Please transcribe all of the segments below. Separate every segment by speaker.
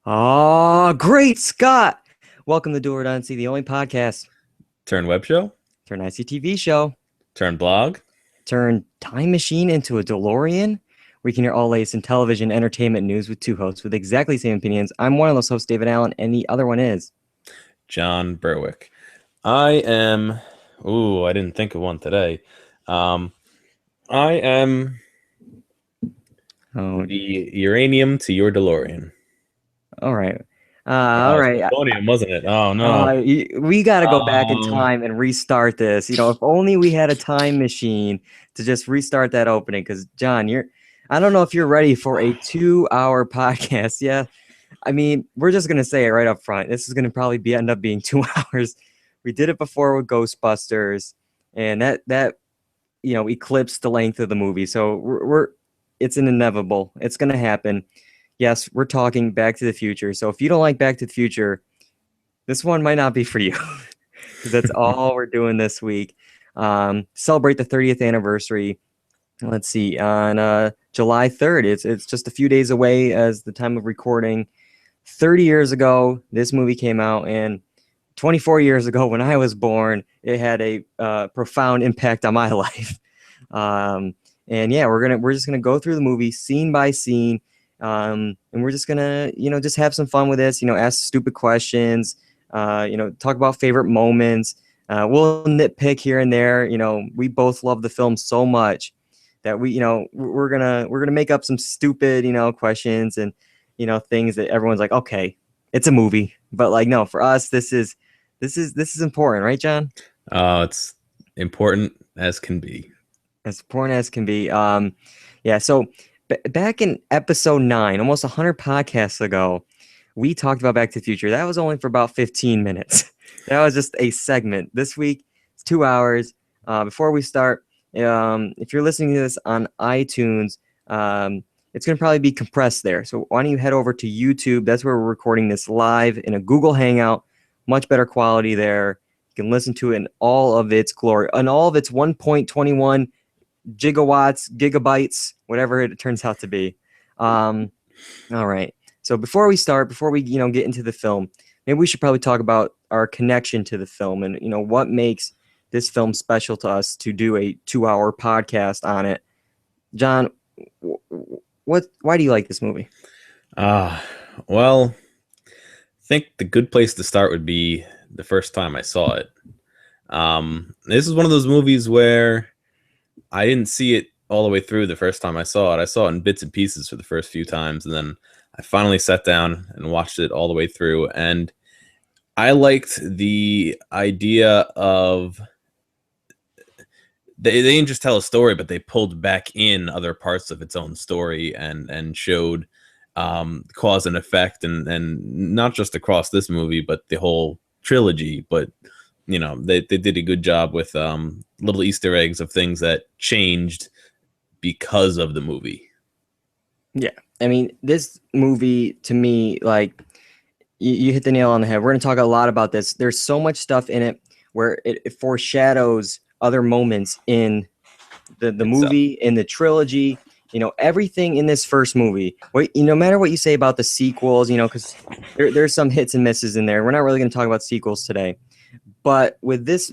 Speaker 1: Oh, great, Scott. Welcome to Dual Redundancy, the only podcast.
Speaker 2: Turn web show,
Speaker 1: Turn ICTV show.
Speaker 2: turn blog.
Speaker 1: Turn time machine into a DeLorean. We can hear all latest in television entertainment news with two hosts with exactly the same opinions. I'm one of those hosts, David Allen, and the other one is
Speaker 2: John Berwick. I am. Ooh, I didn't think of one today. I am
Speaker 1: oh,
Speaker 2: the uranium to your DeLorean.
Speaker 1: all right.
Speaker 2: Oh,
Speaker 1: All
Speaker 2: it's
Speaker 1: right.
Speaker 2: plutonium, wasn't it? Oh no.
Speaker 1: We got to go back in
Speaker 2: Um,
Speaker 1: time and restart this. If only we had a time machine to just restart that opening. Because John, I don't know if you're ready for a 2-hour podcast. Yeah, I mean, we're just gonna say it right up front. This is gonna probably end up being 2 hours. We did it before with Ghostbusters, and that eclipsed the length of the movie. So it's an inevitable. It's gonna happen. Yes, we're talking Back to the Future. So if you don't like Back to the Future, this one might not be for you, because that's all we're doing this week. Celebrate the 30th anniversary. Let's see, on July 3rd. It's just a few days away as the time of recording. 30 years ago, this movie came out, and 24 years ago, when I was born, it had a profound impact on my life. And yeah, we're just gonna go through the movie scene by scene, and we're just gonna just have some fun with this. Ask stupid questions. Talk about favorite moments. We'll nitpick here and there. We both love the film so much that we're gonna make up some stupid questions and things that everyone's like, okay, it's a movie, but like, no, for us, this is important, right, John?
Speaker 2: it's important as can be.
Speaker 1: As important as can be. Yeah. So back in episode 9, almost 100 podcasts ago, we talked about Back to the Future. That was only for about 15 minutes. That was just a segment. This week, it's 2 hours. Before we start, if you're listening to this on iTunes, it's going to probably be compressed there. So why don't you head over to YouTube? That's where we're recording this live in a Google Hangout. Much better quality there. You can listen to it in all of its glory, and all of its 1.21 gigawatts, gigabytes, whatever it turns out to be. All right. So before we get into the film, maybe we should probably talk about our connection to the film and what makes this film special to us to do a 2-hour podcast on it. John, why do you like this movie?
Speaker 2: Well, I think the good place to start would be the first time I saw it. This is one of those movies where I didn't see it all the way through the first time I saw it. I saw it in bits and pieces for the first few times, and then I finally sat down and watched it all the way through. And I liked the idea of they didn't just tell a story, but they pulled back in other parts of its own story and showed cause and effect, and not just across this movie, but the whole trilogy. But they did a good job with little Easter eggs of things that changed because of the movie.
Speaker 1: Yeah. I mean, this movie, to me, like, you hit the nail on the head. We're going to talk a lot about this. There's so much stuff in it where it foreshadows other moments in the movie, in the trilogy. Everything in this first movie. No matter what you say about the sequels, because there's some hits and misses in there. We're not really going to talk about sequels today. But with this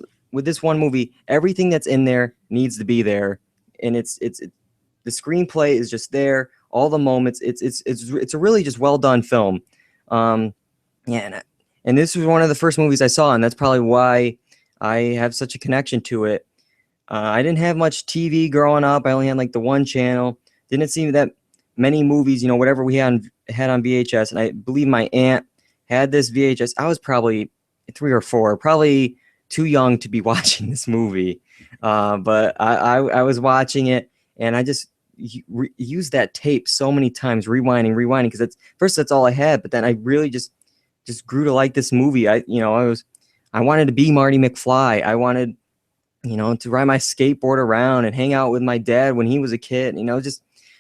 Speaker 1: one movie, everything that's in there needs to be there, and it's the screenplay is just there. All the moments, it's a really just well done film. Yeah, and this was one of the first movies I saw, and that's probably why I have such a connection to it. I didn't have much TV growing up. I only had like the one channel. Didn't see that many movies, whatever we had on VHS. And I believe my aunt had this VHS. I was probably 3 or 4, probably too young to be watching this movie. But I was watching it, and I just used that tape so many times, rewinding, because that's all I had. But then I really just grew to like this movie. I wanted to be Marty McFly. I wanted, to ride my skateboard around and hang out with my dad when he was a kid.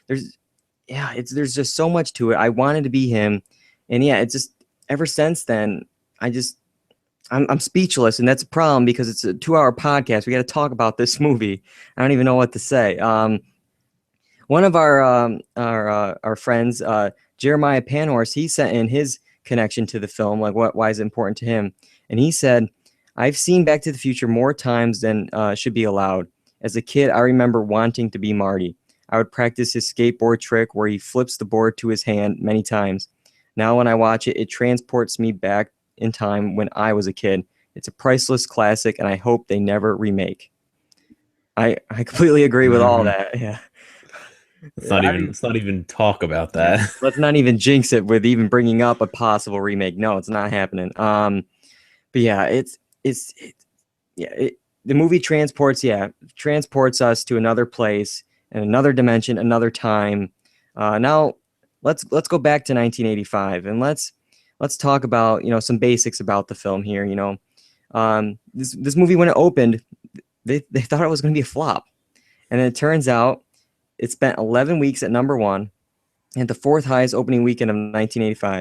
Speaker 1: There's just so much to it. I wanted to be him, and yeah, it's just ever since then. I'm speechless, and that's a problem because it's a 2-hour podcast. We got to talk about this movie. I don't even know what to say. One of our friends, Jeremiah Panhorse, he sent in his connection to the film, like why is it important to him. And he said, I've seen Back to the Future more times than should be allowed. As a kid, I remember wanting to be Marty. I would practice his skateboard trick where he flips the board to his hand many times. Now when I watch it, it transports me back in time when I was a kid. It's a priceless classic, and I hope they never remake. I completely agree with all that. Yeah.
Speaker 2: Let's not even talk about
Speaker 1: Yeah.
Speaker 2: that.
Speaker 1: Let's not even jinx it with even bringing up a possible remake. No, it's not happening. But yeah, the movie transports us to another place and another dimension, another time. Now let's go back to 1985 and let's talk about some basics about the film here. This movie, when it opened, they thought it was going to be a flop, and then it turns out it spent 11 weeks at number one and the fourth highest opening weekend of 1985,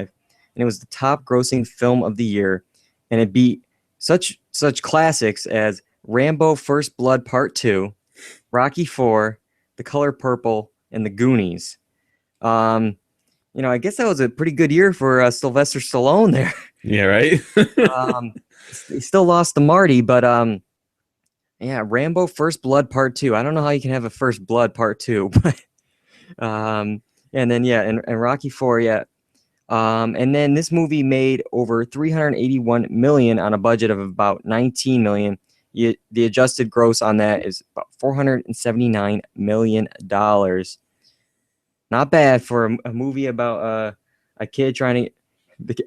Speaker 1: and it was the top grossing film of the year, and it beat such classics as Rambo: First Blood Part 2, Rocky IV, The Color Purple, and The Goonies. I guess that was a pretty good year for Sylvester Stallone there.
Speaker 2: Yeah, right.
Speaker 1: He still lost to Marty, but yeah, Rambo: First Blood Part 2. I don't know how you can have a First Blood Part 2, but and then and Rocky IV, yeah. And then this movie made over 381 million on a budget of about 19 million. The adjusted gross on that is about 479 million dollars. Not bad for a movie about a kid trying to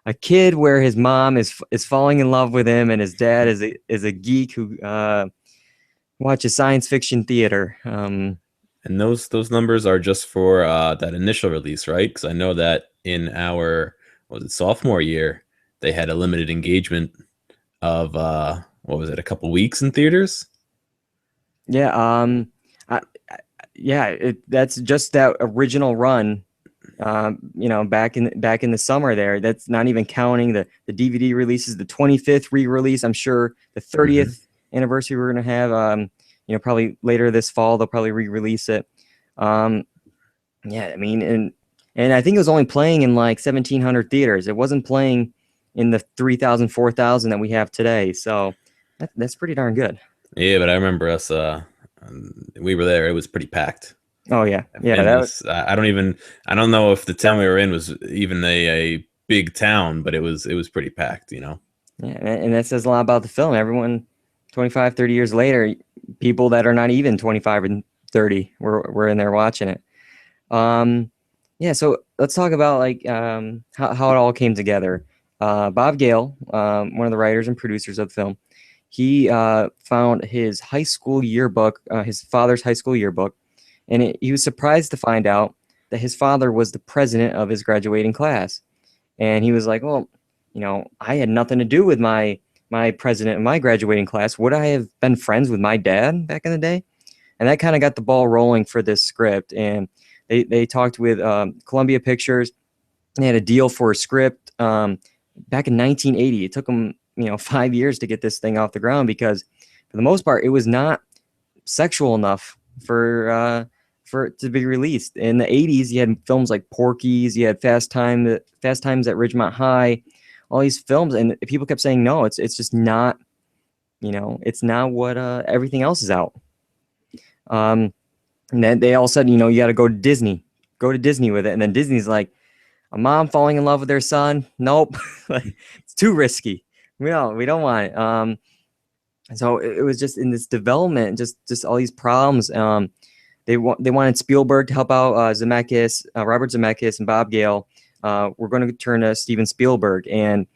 Speaker 1: a kid where his mom is falling in love with him and his dad is a geek who watches science fiction theater.
Speaker 2: And those numbers are just for that initial release, right? Because I know that in our sophomore year, they had a limited engagement of a couple weeks in theaters.
Speaker 1: Yeah, that's just that original run. Back in the summer there. That's not even counting the DVD releases, the 25th re-release. I'm sure the 30th anniversary we're gonna have. Probably later this fall they'll probably re-release it. And I think it was only playing in like 1,700 theaters. It wasn't playing in the 3,000, 4,000 that we have today. So that's pretty darn good.
Speaker 2: Yeah, but I remember us. We were there. It was pretty packed.
Speaker 1: Oh yeah,
Speaker 2: I don't know if the town we were in was even a big town, but it was pretty packed.
Speaker 1: Yeah, and that says a lot about the film. Everyone, 25, 30 years later, people that are not even 25 and 30 were in there watching it. So let's talk about how it all came together. Bob Gale, one of the writers and producers of the film, he found his high school yearbook, his father's high school yearbook, and he was surprised to find out that his father was the president of his graduating class. And he was like, well, I had nothing to do with my president of my graduating class. Would I have been friends with my dad back in the day? And that kind of got the ball rolling for this script. And they talked with Columbia Pictures. They had a deal for a script back in 1980. It took them 5 years to get this thing off the ground because for the most part it was not sexual enough for it to be released. In the 80s, you had films like Porky's, you had Fast Times at Ridgemont High, all these films, and people kept saying no, it's just not, it's not what everything else is out. And then they all said, you got to go to Disney with it, and then Disney's like, a mom falling in love with their son, nope, it's too risky. We don't want it. So it was just in this development, just all these problems. They wanted Spielberg to help out Robert Zemeckis, and Bob Gale. We're going to turn to Steven Spielberg, and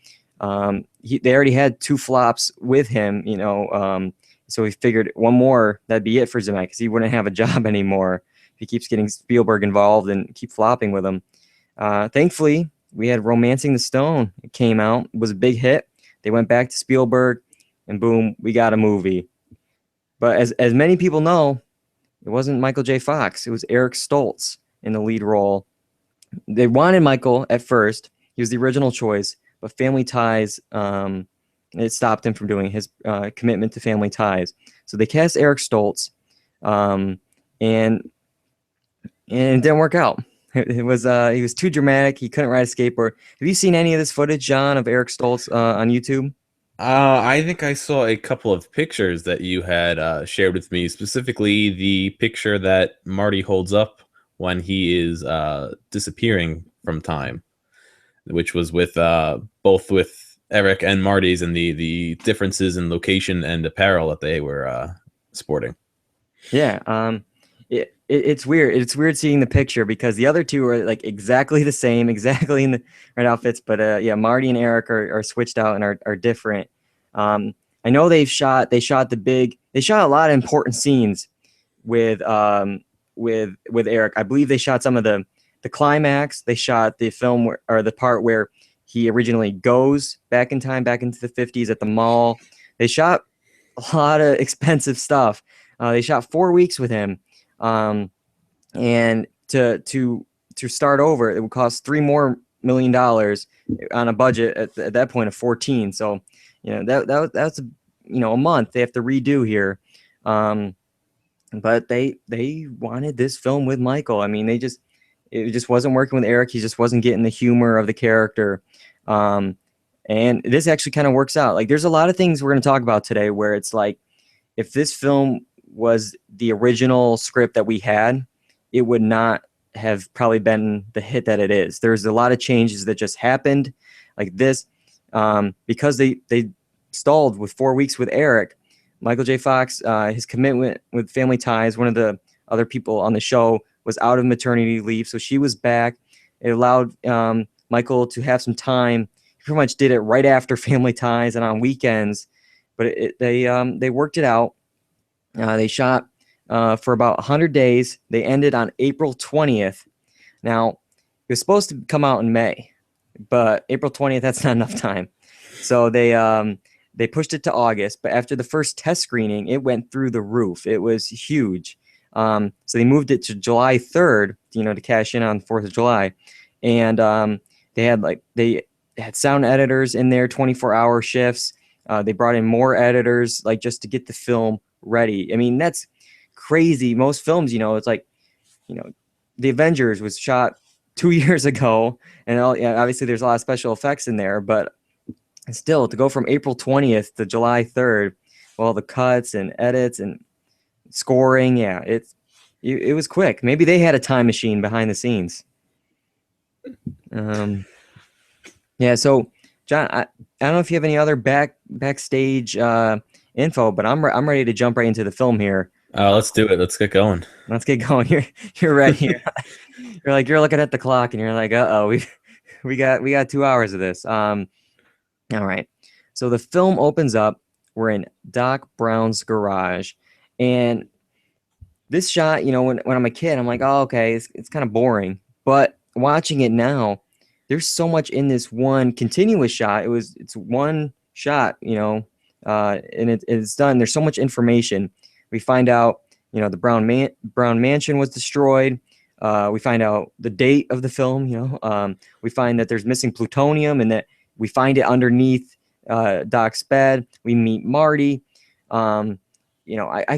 Speaker 1: they already had 2 flops with him, so we figured one more, that'd be it for Zemeckis. He wouldn't have a job anymore if he keeps getting Spielberg involved and keep flopping with him. Thankfully, we had Romancing the Stone. It came out, it was a big hit. They went back to Spielberg, and boom, we got a movie. But as many people know, it wasn't Michael J. Fox. It was Eric Stoltz in the lead role. They wanted Michael at first. He was the original choice, but Family Ties, it stopped him from doing his commitment to Family Ties. So they cast Eric Stoltz, and it didn't work out. It was he was too dramatic. He couldn't ride a skateboard. Have you seen any of this footage, John, of Eric Stoltz on YouTube?
Speaker 2: I think I saw a couple of pictures that you had shared with me, specifically the picture that Marty holds up when he is disappearing from time, which was with both with Eric and Marty's, and the differences in location and apparel that they were sporting.
Speaker 1: Yeah. It's weird. It's weird seeing the picture because the other two are like exactly the same, exactly in the right outfits. But yeah, Marty and Eric are switched out and are different. I know they shot a lot of important scenes with Eric. I believe they shot some of the climax. They shot the film or the part where he originally goes back in time, back into the 50s at the mall. They shot a lot of expensive stuff. They shot 4 weeks with him. And to start over, it would cost $3 million on a budget at that point of 14. So, that's a month they have to redo here. But they wanted this film with Michael. I mean, it just wasn't working with Eric. He just wasn't getting the humor of the character. And this actually kind of works out. Like, there's a lot of things we're going to talk about today where it's like, if this film was the original script that we had, it would not have probably been the hit that it is. There's a lot of changes that just happened like this because they stalled with 4 weeks with Eric. Michael J. Fox, his commitment with Family Ties, one of the other people on the show, was out of maternity leave, so she was back. It allowed Michael to have some time. He pretty much did it right after Family Ties and on weekends, but they worked it out. They shot for about 100 days. They ended on April 20th. Now, it was supposed to come out in May, but April 20th, that's not enough time. So they pushed it to August, but after the first test screening, it went through the roof. It was huge. So they moved it to July 3rd, to cash in on 4th of July. And they had sound editors in there, 24-hour shifts. They brought in more editors, like just to get the film ready. I mean, that's crazy. Most films, it's like, The Avengers was shot 2 years ago, and obviously there's a lot of special effects in there, but still, to go from April 20th to July 3rd, all the cuts and edits and scoring, it was quick. Maybe they had a time machine behind the scenes. So John, I don't know if you have any other backstage info, but I'm ready to jump right into the film here.
Speaker 2: Let's do it. Let's get going.
Speaker 1: Let's get going. You're ready. You're looking at the clock and you're like, uh-oh, we got 2 hours of this. All right. So the film opens up. We're in Doc Brown's garage, and this shot, when I'm a kid, I'm like, oh, okay, it's kind of boring. But watching it now, there's so much in this one continuous shot. It's one shot, and it's done. There's so much information. We find out, the Brown Mansion was destroyed. We find out the date of the film. We find that there's missing plutonium, and that we find it underneath Doc's bed. We meet Marty. I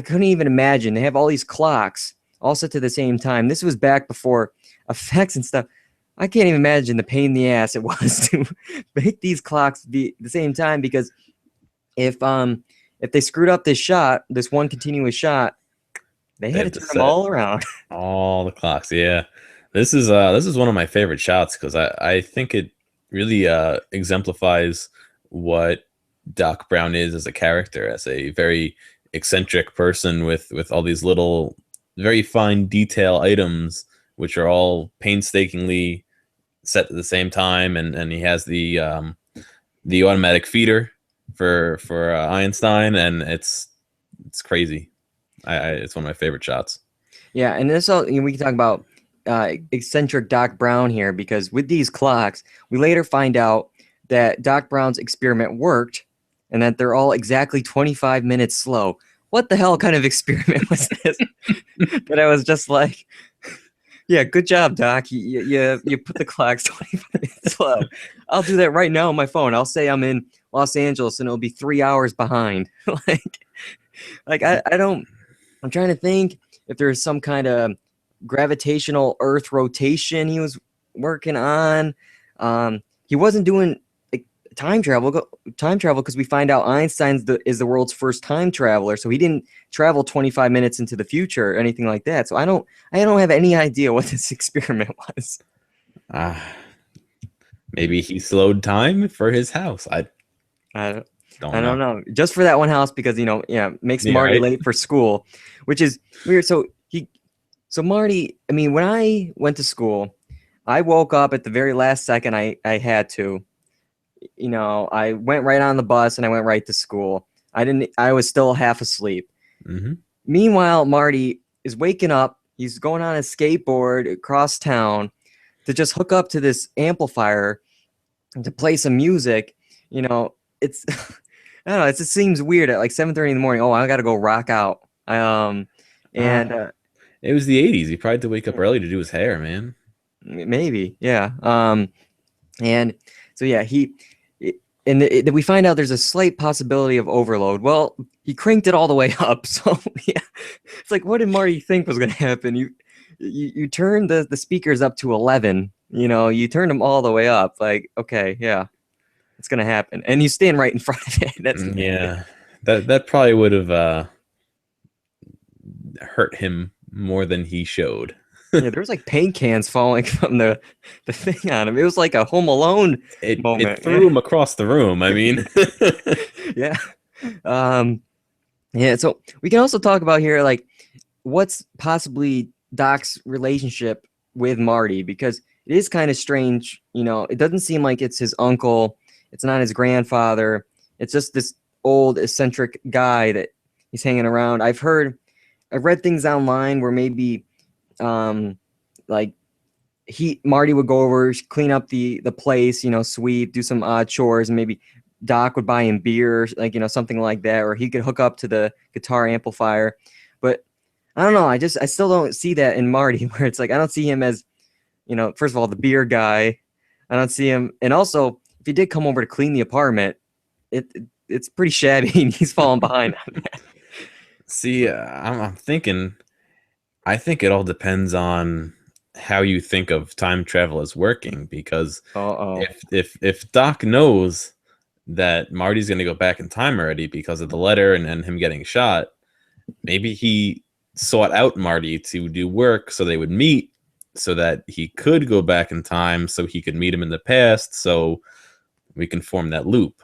Speaker 1: couldn't even imagine. They have all these clocks all set to the same time. This was back before effects and stuff. I can't even imagine the pain in the ass it was to make these clocks be the same time, because if they screwed up this shot, this one continuous shot, they had to turn them all around.
Speaker 2: All the clocks, yeah. This is one of my favorite shots because I think it really exemplifies what Doc Brown is as a character, as a very eccentric person with all these little, very fine detail items, which are all painstakingly set at the same time, and he has the automatic feeder for Einstein, and it's crazy. It's one of my favorite shots.
Speaker 1: Yeah, and this all we can talk about eccentric Doc Brown here, because with these clocks, we later find out that Doc Brown's experiment worked, and that they're all exactly 25 minutes slow. What the hell kind of experiment was this? But I was just like, yeah, good job, Doc. You put the clocks 25 minutes slow. I'll do that right now on my phone. I'll say I'm in Los Angeles, and it'll be 3 hours behind. like I don't. I'm trying to think if there's some kind of gravitational Earth rotation he was working on. He wasn't doing like time travel because we find out Einstein is the world's first time traveler, so he didn't travel 25 minutes into the future or anything like that. So I don't have any idea what this experiment was.
Speaker 2: Ah, maybe he slowed time for his house. I
Speaker 1: I
Speaker 2: don't
Speaker 1: I don't
Speaker 2: know.
Speaker 1: know. Just for that one house because makes
Speaker 2: Yeah,
Speaker 1: Marty
Speaker 2: right.
Speaker 1: late for school, which is weird. So Marty, I mean, when I went to school, I woke up at the very last second I had to. I went right on the bus and I went right to school. I was still half asleep.
Speaker 2: Hmm.
Speaker 1: Meanwhile, Marty is waking up. He's going on a skateboard across town to just hook up to this amplifier and to play some music. It's I don't know. It just seems weird at like 7:30 in the morning. Oh, I got to go rock out. And
Speaker 2: It was the 80s. He probably had to wake up early to do his hair, man.
Speaker 1: maybe, yeah. And so yeah, we find out there's a slight possibility of overload. Well, he cranked it all the way up. So yeah, it's like, what did Marty think was going to happen? You turned the speakers up to 11. You turned them all the way up. Like, okay, yeah, it's going to happen, and you stand right in front of it. That's
Speaker 2: Yeah, that probably would have hurt him more than he showed.
Speaker 1: yeah. There was like paint cans falling from the thing on him. It was like a Home Alone
Speaker 2: It
Speaker 1: moment.
Speaker 2: threw him across the room. I mean,
Speaker 1: Yeah. Um, yeah. So we can also talk about here, like, what's possibly Doc's relationship with Marty, because it is kind of strange. It doesn't seem like it's his uncle. It's not his grandfather. It's just this old eccentric guy that he's hanging around. I've read things online where maybe, like Marty would go over, clean up the place, sweep, do some odd chores, and maybe Doc would buy him beer, like, something like that, or he could hook up to the guitar amplifier. But I don't know. I still don't see that in Marty, where it's like I don't see him as, first of all, the beer guy. I don't see him, and also if he did come over to clean the apartment, it's pretty shabby, and he's falling behind on that.
Speaker 2: see, I'm thinking. I think it all depends on how you think of time travel as working. Because
Speaker 1: Oh,
Speaker 2: if Doc knows that Marty's going to go back in time already because of the letter and him getting shot, maybe he sought out Marty to do work so they would meet, so that he could go back in time, so he could meet him in the past, so we can form that loop.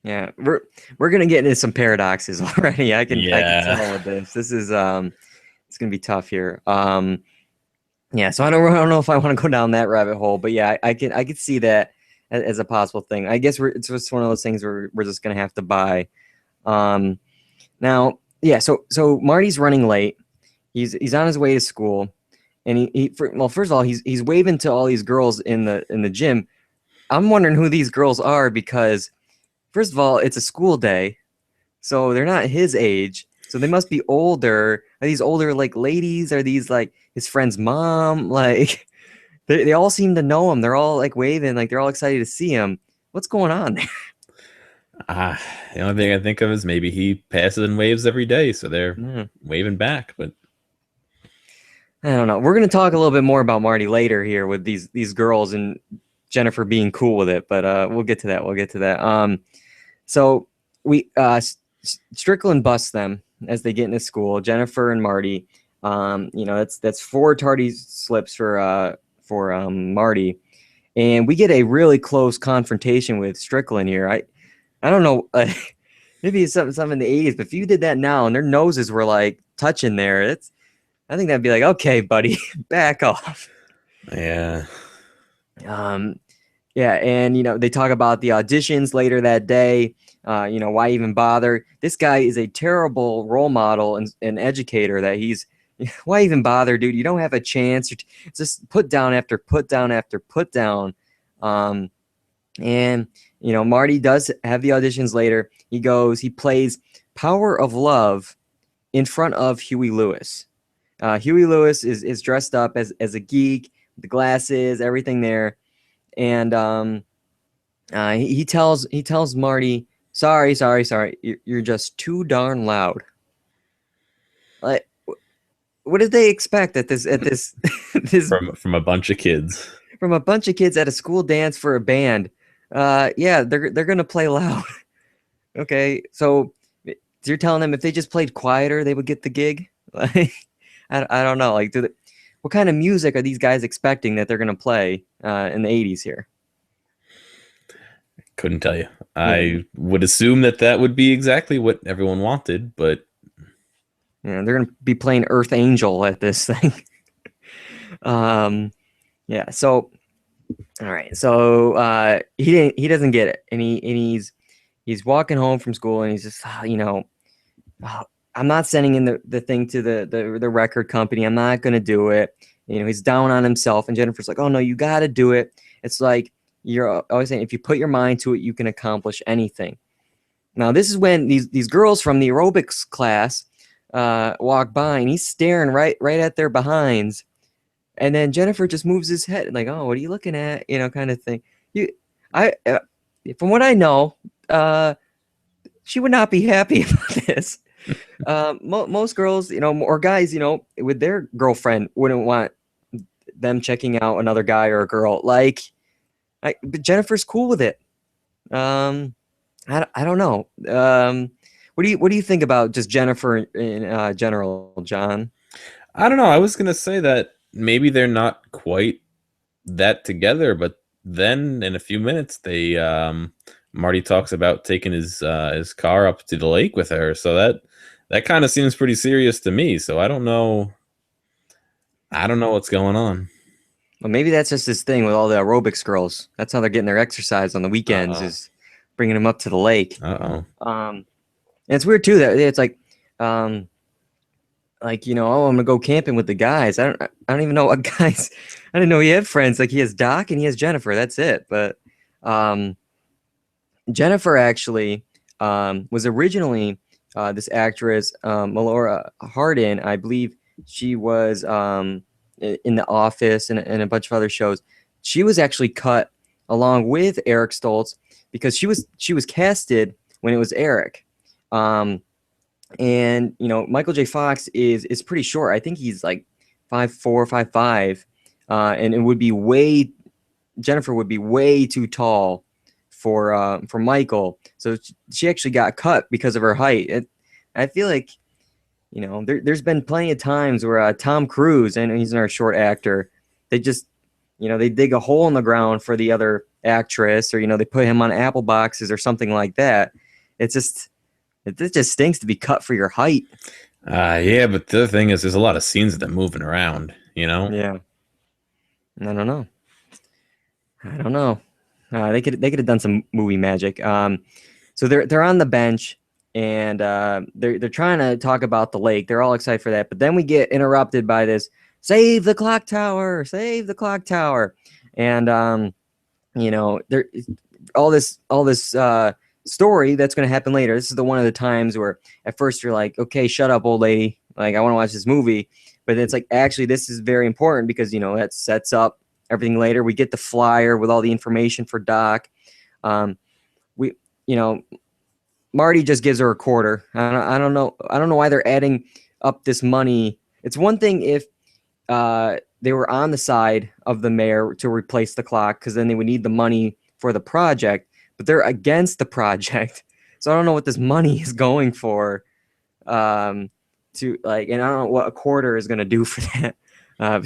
Speaker 1: yeah. We're gonna get into some paradoxes already. I can
Speaker 2: Yeah.
Speaker 1: tell with this. This is it's gonna be tough here. Yeah. So I don't know if I want to go down that rabbit hole, but yeah, I could see that as a possible thing. I guess it's just one of those things where we're just gonna have to buy. Um, Now, yeah. So Marty's running late. He's on his way to school, and well, first of all, he's waving to all these girls in the gym. I'm wondering who these girls are, because first of all, it's a school day, so they're not his age. So they must be older. Are these older, like, ladies? Are these like his friend's mom? Like, they all seem to know him. They're all like waving, like they're all excited to see him. What's going on there?
Speaker 2: Ah, the only thing I think of is maybe he passes in waves every day, so they're
Speaker 1: Hmm.
Speaker 2: waving back. But
Speaker 1: I don't know. We're gonna talk a little bit more about Marty later here with these girls and Jennifer being cool with it, but we'll get to that. We'll get to that. So we Strickland busts them as they get into school. Jennifer and Marty. That's four tardy slips for Marty, and we get a really close confrontation with Strickland here. I don't know. Maybe it's something in the 80s, but if you did that now and their noses were like touching there, I think that'd be like, okay, buddy, back off.
Speaker 2: yeah,
Speaker 1: Um, Yeah, and they talk about the auditions later that day. Why even bother? This guy is a terrible role model and educator. Why even bother, dude? You don't have a chance. Just put down after put down after put down. Um, and Marty does have the auditions later. He plays "Power of Love" in front of Huey Lewis. Huey Lewis is dressed up as a geek, the glasses, everything there, and he tells Marty, sorry, you're just too darn loud. Like, what did they expect at this this
Speaker 2: from a bunch of kids.
Speaker 1: from a bunch of kids at a school dance for a band? Yeah, they're gonna play loud. Okay, so you're telling them if they just played quieter, they would get the gig? Like, I don't know. Like, what kind of music are these guys expecting that they're gonna play in the '80s here?
Speaker 2: Couldn't tell you.
Speaker 1: Yeah,
Speaker 2: I would assume that would be exactly what everyone wanted, but
Speaker 1: yeah, they're gonna be playing Earth Angel at this thing. Yeah. So, all right. So he doesn't get it, and he's walking home from school, and he's just "Oh, I'm not sending in the thing to the record company. I'm not gonna do it." He's down on himself, and Jennifer's like, "Oh no, you got to do it." It's like you're always saying, if you put your mind to it, you can accomplish anything. Now, this is when these girls from the aerobics class walk by, and he's staring right at their behinds. And then Jennifer just moves his head, like, "Oh, what are you looking at?" Kind of thing. You, I, from what I know, she would not be happy about this. Most girls, or guys, with their girlfriend, wouldn't want them checking out another guy or a girl. But Jennifer's cool with it. I don't know. What do you think about just Jennifer in general, John?
Speaker 2: I don't know. I was gonna say that maybe they're not quite that together, but then in a few minutes they Marty talks about taking his car up to the lake with her. So that kind of seems pretty serious to me. So I don't know. I don't know what's going on.
Speaker 1: Well, maybe that's just this thing with all the aerobics girls. That's how they're getting their exercise on the weekends,
Speaker 2: Uh-oh.
Speaker 1: is bringing them up to the lake.
Speaker 2: Uh-oh.
Speaker 1: And it's weird too that it's oh, I'm gonna go camping with the guys. I don't even know what guys. I didn't know he had friends. Like, he has Doc and he has Jennifer. That's it. But Jennifer actually was originally this actress, Melora Hardin. I believe she was in The Office and a bunch of other shows. She was actually cut along with Eric Stoltz because she was casted when it was Eric. And Michael J. Fox is pretty short. I think he's like 5'4", 5'5", and Jennifer would be way too tall for Michael. So she actually got cut because of her height. I feel like there's been plenty of times where Tom Cruise, and he's another short actor, they just they dig a hole in the ground for the other actress, or they put him on apple boxes or something like that. It just stinks to be cut for your height.
Speaker 2: Yeah, but the other thing is, there's a lot of scenes of them moving around.
Speaker 1: Yeah. I don't know. They could have done some movie magic. So they're on the bench, and they're trying to talk about the lake. They're all excited for that, but then we get interrupted by this "Save the clock tower! Save the clock tower!" And there all this story that's going to happen later. This is one of the times where at first you're like, "Okay, shut up, old lady. Like, I want to watch this movie," but it's like, actually, this is very important because that sets up everything later. We get the flyer with all the information for Doc. We Marty just gives her a quarter. I don't know why they're adding up this money. It's one thing if they were on the side of the mayor to replace the clock, because then they would need the money for the project, but they're against the project. So I don't know what this money is going for. And I don't know what a quarter is going to do for that.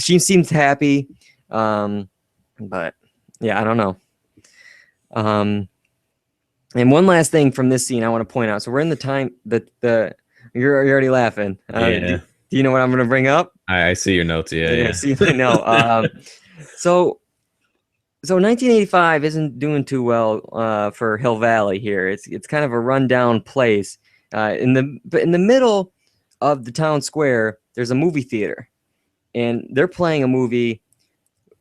Speaker 1: She seems happy. But yeah, I don't know. And one last thing from this scene I want to point out. So we're in the time that you're already laughing.
Speaker 2: Yeah.
Speaker 1: Do you know what I'm going to bring up?
Speaker 2: I see your notes. Yeah.
Speaker 1: See, I know. So 1985 isn't doing too well for Hill Valley here. It's kind of a rundown place. In the middle of the town square, there's a movie theater, and they're playing a movie.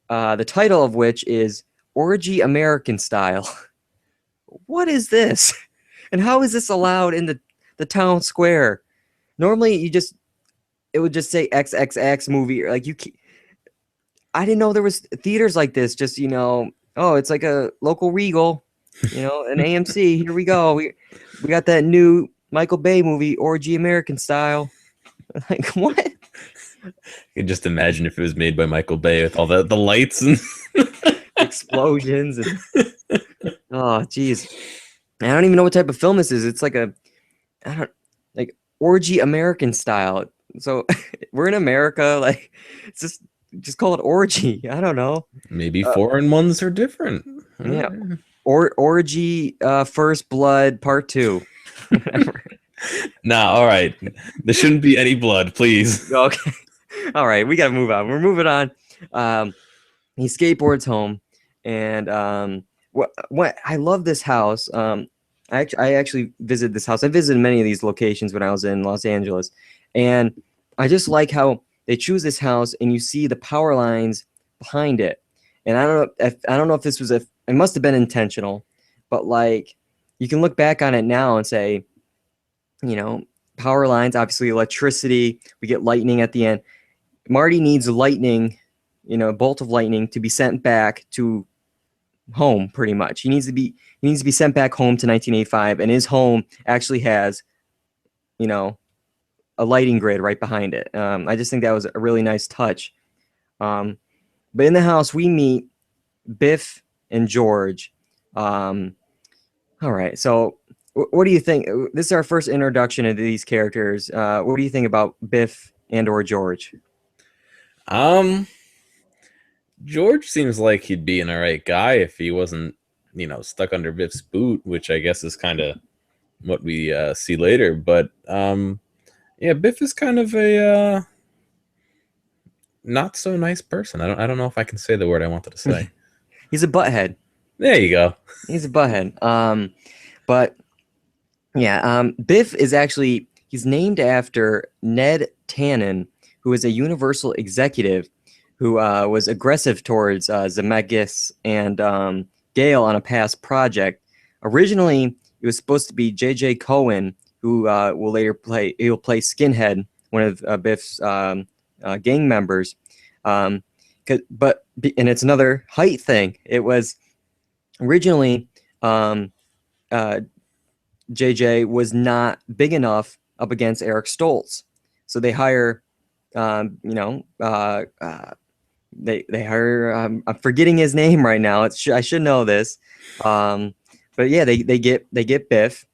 Speaker 1: The title of which is Orgy American Style. What is this? And how is this allowed in the town square? Normally, it would just say XXX movie. Like, I didn't know there was theaters like this. Just it's like a local Regal, an AMC. Here we go. We got that new Michael Bay movie, Orgy American Style. Like, what?
Speaker 2: could just imagine if it was made by Michael Bay with all the lights and
Speaker 1: Explosions and oh, geez. I don't even know what type of film this is. It's like I don't like orgy American style. So we're in America, like it's just call it orgy. I don't know.
Speaker 2: maybe
Speaker 1: Uh,
Speaker 2: foreign ones are different.
Speaker 1: yeah, orgy, First Blood Part 2. Whatever.
Speaker 2: Nah, all right. There shouldn't be any blood, please.
Speaker 1: Okay, all right, we gotta move on. We're moving on. He skateboards home, and what I love this house. I actually visited this house. I visited many of these locations when I was in Los Angeles, and I just like how they choose this house, and you see the power lines behind it. And I don't know if this was it must have been intentional, but like you can look back on it now and say, you know, power lines, obviously electricity. We get lightning at the end. Marty needs lightning, a bolt of lightning to be sent back to home. Pretty much, he needs to be sent back home to 1985, and his home actually has, you know, a lighting grid right behind it. I just think that was a really nice touch. But in the house, we meet Biff and George. All right, so what do you think? This is our first introduction into these characters. What do you think about Biff and or George?
Speaker 2: Um, George seems like he'd be an alright guy if he wasn't, stuck under Biff's boot, which I guess is kind of what we see later. But yeah, Biff is kind of a not so nice person. I don't know if I can say the word I wanted to say.
Speaker 1: He's a butthead.
Speaker 2: There you go.
Speaker 1: He's a butthead. But yeah, Biff is actually he's named after Ned Tannen, who is a Universal executive who was aggressive towards Zemeckis and Gale on a past project. Originally, it was supposed to be J.J. Cohen, who will later play. He'll play Skinhead, one of Biff's gang members. And it's another height thing. It was originally JJ was not big enough up against Eric Stoltz, so they hire, they hire. I'm forgetting his name right now. I should know this, but yeah, they get Biff,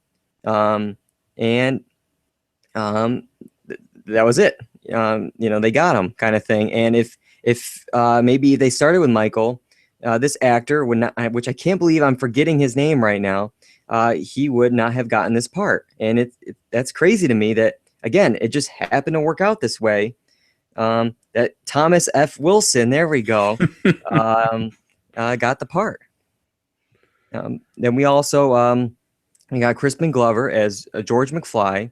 Speaker 1: and that was it. They got him, kind of thing. And if maybe they started with Michael, this actor would not, which I can't believe I'm forgetting his name right now. He would not have gotten this part, and that's crazy to me that again it just happened to work out this way. That Thomas F. Wilson, there we go, got the part. Then we also we got Crispin Glover as George McFly.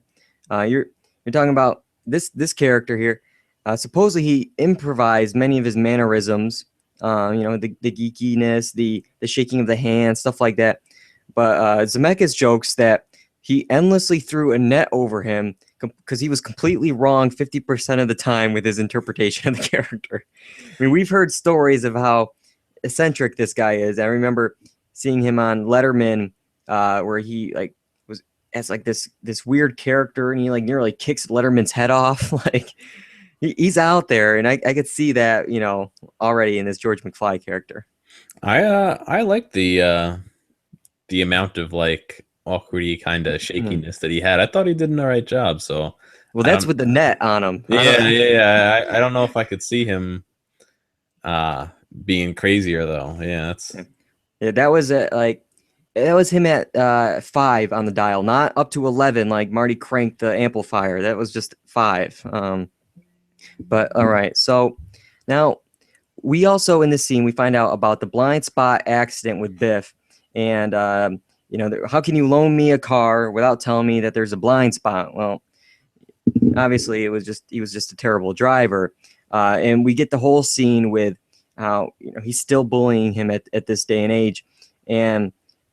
Speaker 1: You're talking about this character here. Supposedly he improvised many of his mannerisms. The geekiness, the shaking of the hand, stuff like that. But Zemeckis jokes that he endlessly threw a net over him because he was completely wrong 50% of the time with his interpretation of the character. I mean, we've heard stories of how eccentric this guy is. I remember seeing him on Letterman, where he was as this weird character, and he nearly kicks Letterman's head off. He's out there, and I could see that already in this George McFly character.
Speaker 2: I like the amount of awkwardy kind of shakiness that he had. I thought he did an all right job. So
Speaker 1: that's with the net on him.
Speaker 2: Yeah. I don't know if I could see him being crazier though. Yeah,
Speaker 1: that was that was him at 5 on the dial, not up to 11 like Marty cranked the amplifier. That was just 5. But all right, so now we also in this scene we find out about the blind spot accident with Biff, and how can you loan me a car without telling me that there's a blind spot? Well, obviously he was just a terrible driver, and we get the whole scene with how he's still bullying him at this day and age, and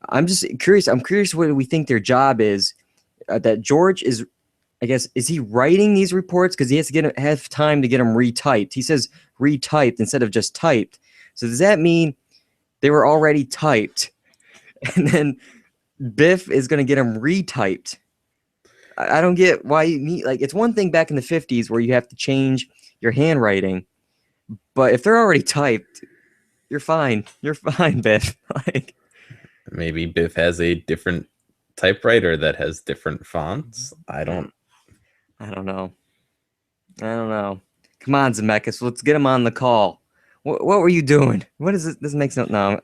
Speaker 1: I'm just curious. I'm curious what we think their job is. That George is. I guess, is he writing these reports because he has to have time to get them retyped? He says retyped instead of just typed. So does that mean they were already typed, and then Biff is going to get them retyped? I don't get why you need it's one thing back in the 50s where you have to change your handwriting. But if they're already typed, you're fine. You're fine, Biff. Like,
Speaker 2: Maybe Biff has a different typewriter that has different fonts. I don't.
Speaker 1: I don't know. I don't know. Come on, Zemeckis, let's get him on the call. What were you doing? What is this? This makes no.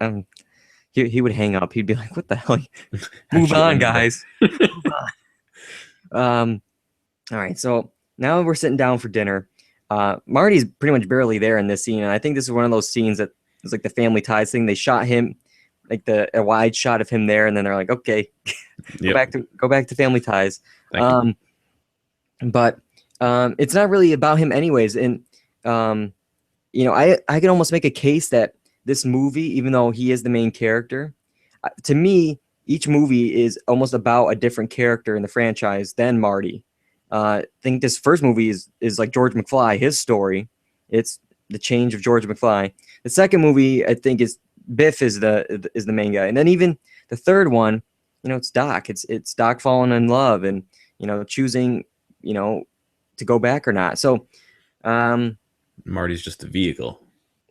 Speaker 1: He would hang up. He'd be like, "What the hell? Move on, guys. Move on." All right. So now we're sitting down for dinner. Marty's pretty much barely there in this scene, and I think this is one of those scenes that was like the Family Ties thing. They shot him, like a wide shot of him there, and then they're like, "Okay, go back to Family Ties."
Speaker 2: Thank you.
Speaker 1: But it's not really about him, anyways. And I can almost make a case that this movie, even though he is the main character, to me, each movie is almost about a different character in the franchise than Marty. I think this first movie is like George McFly, his story. It's the change of George McFly. The second movie, I think, is Biff is the main guy, and then even the third one, it's Doc. It's Doc falling in love and choosing to go back or not. So,
Speaker 2: Marty's just a vehicle.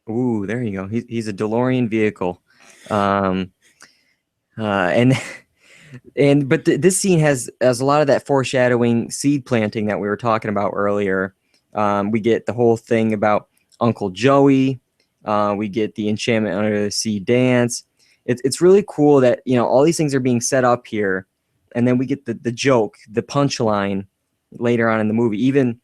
Speaker 1: Ooh, there you go. He's a DeLorean vehicle, and this scene has a lot of that foreshadowing, seed planting that we were talking about earlier. We get the whole thing about Uncle Joey. We get the Enchantment Under the Sea dance. It's really cool that all these things are being set up here, and then we get the joke, the punchline later on in the movie. Even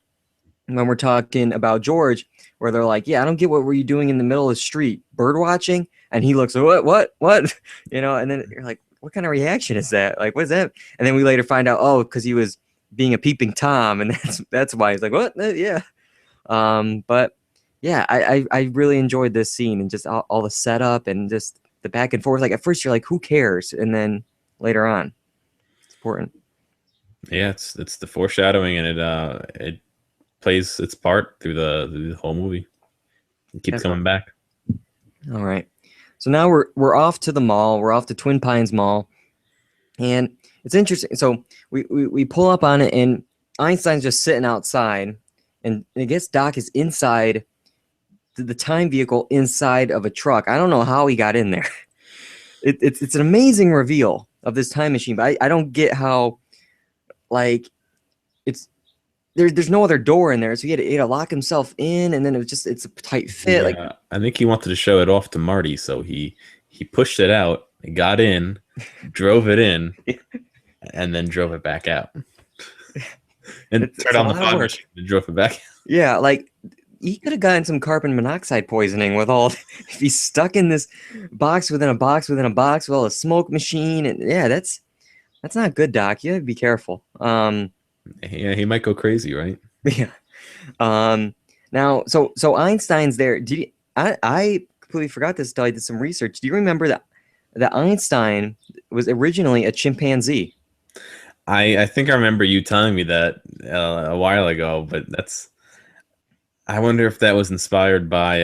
Speaker 1: when we're talking about George, where they're like, "Yeah, I don't get what were you doing in the middle of the street, bird watching?" And he looks, what? And then you're like, what kind of reaction is that? Like, what is that? And then we later find out, because he was being a peeping Tom, and that's why he's like, what? Yeah. But yeah, I really enjoyed this scene and just all the setup and just the back and forth. Like at first you're like, who cares? And then later on, it's important.
Speaker 2: Yeah, it's the foreshadowing, and it plays its part through the whole movie. It keeps coming back.
Speaker 1: All right. So now we're off to the mall. We're off to Twin Pines Mall. And it's interesting. So we pull up on it, and Einstein's just sitting outside, and I guess Doc is inside the time vehicle inside of a truck. I don't know how he got in there. It's an amazing reveal of this time machine, but I don't get how, like, there's no other door in there, so he had to lock himself in, and then it's a tight fit.
Speaker 2: Yeah,
Speaker 1: like
Speaker 2: I think he wanted to show it off to Marty, so he pushed it out, got in, drove it in, and then drove it back out. And turned on the fog machine and drove it back.
Speaker 1: Yeah, like he could have gotten some carbon monoxide poisoning with all if he's stuck in this box within a box within a box with all the smoke machine, and yeah, that's not good, Doc. You have to be careful.
Speaker 2: Yeah, he might go crazy, right?
Speaker 1: Yeah. Now, so Einstein's there. I completely forgot this until I did some research. Do you remember that Einstein was originally a chimpanzee?
Speaker 2: I think I remember you telling me that a while ago, but I wonder if that was inspired by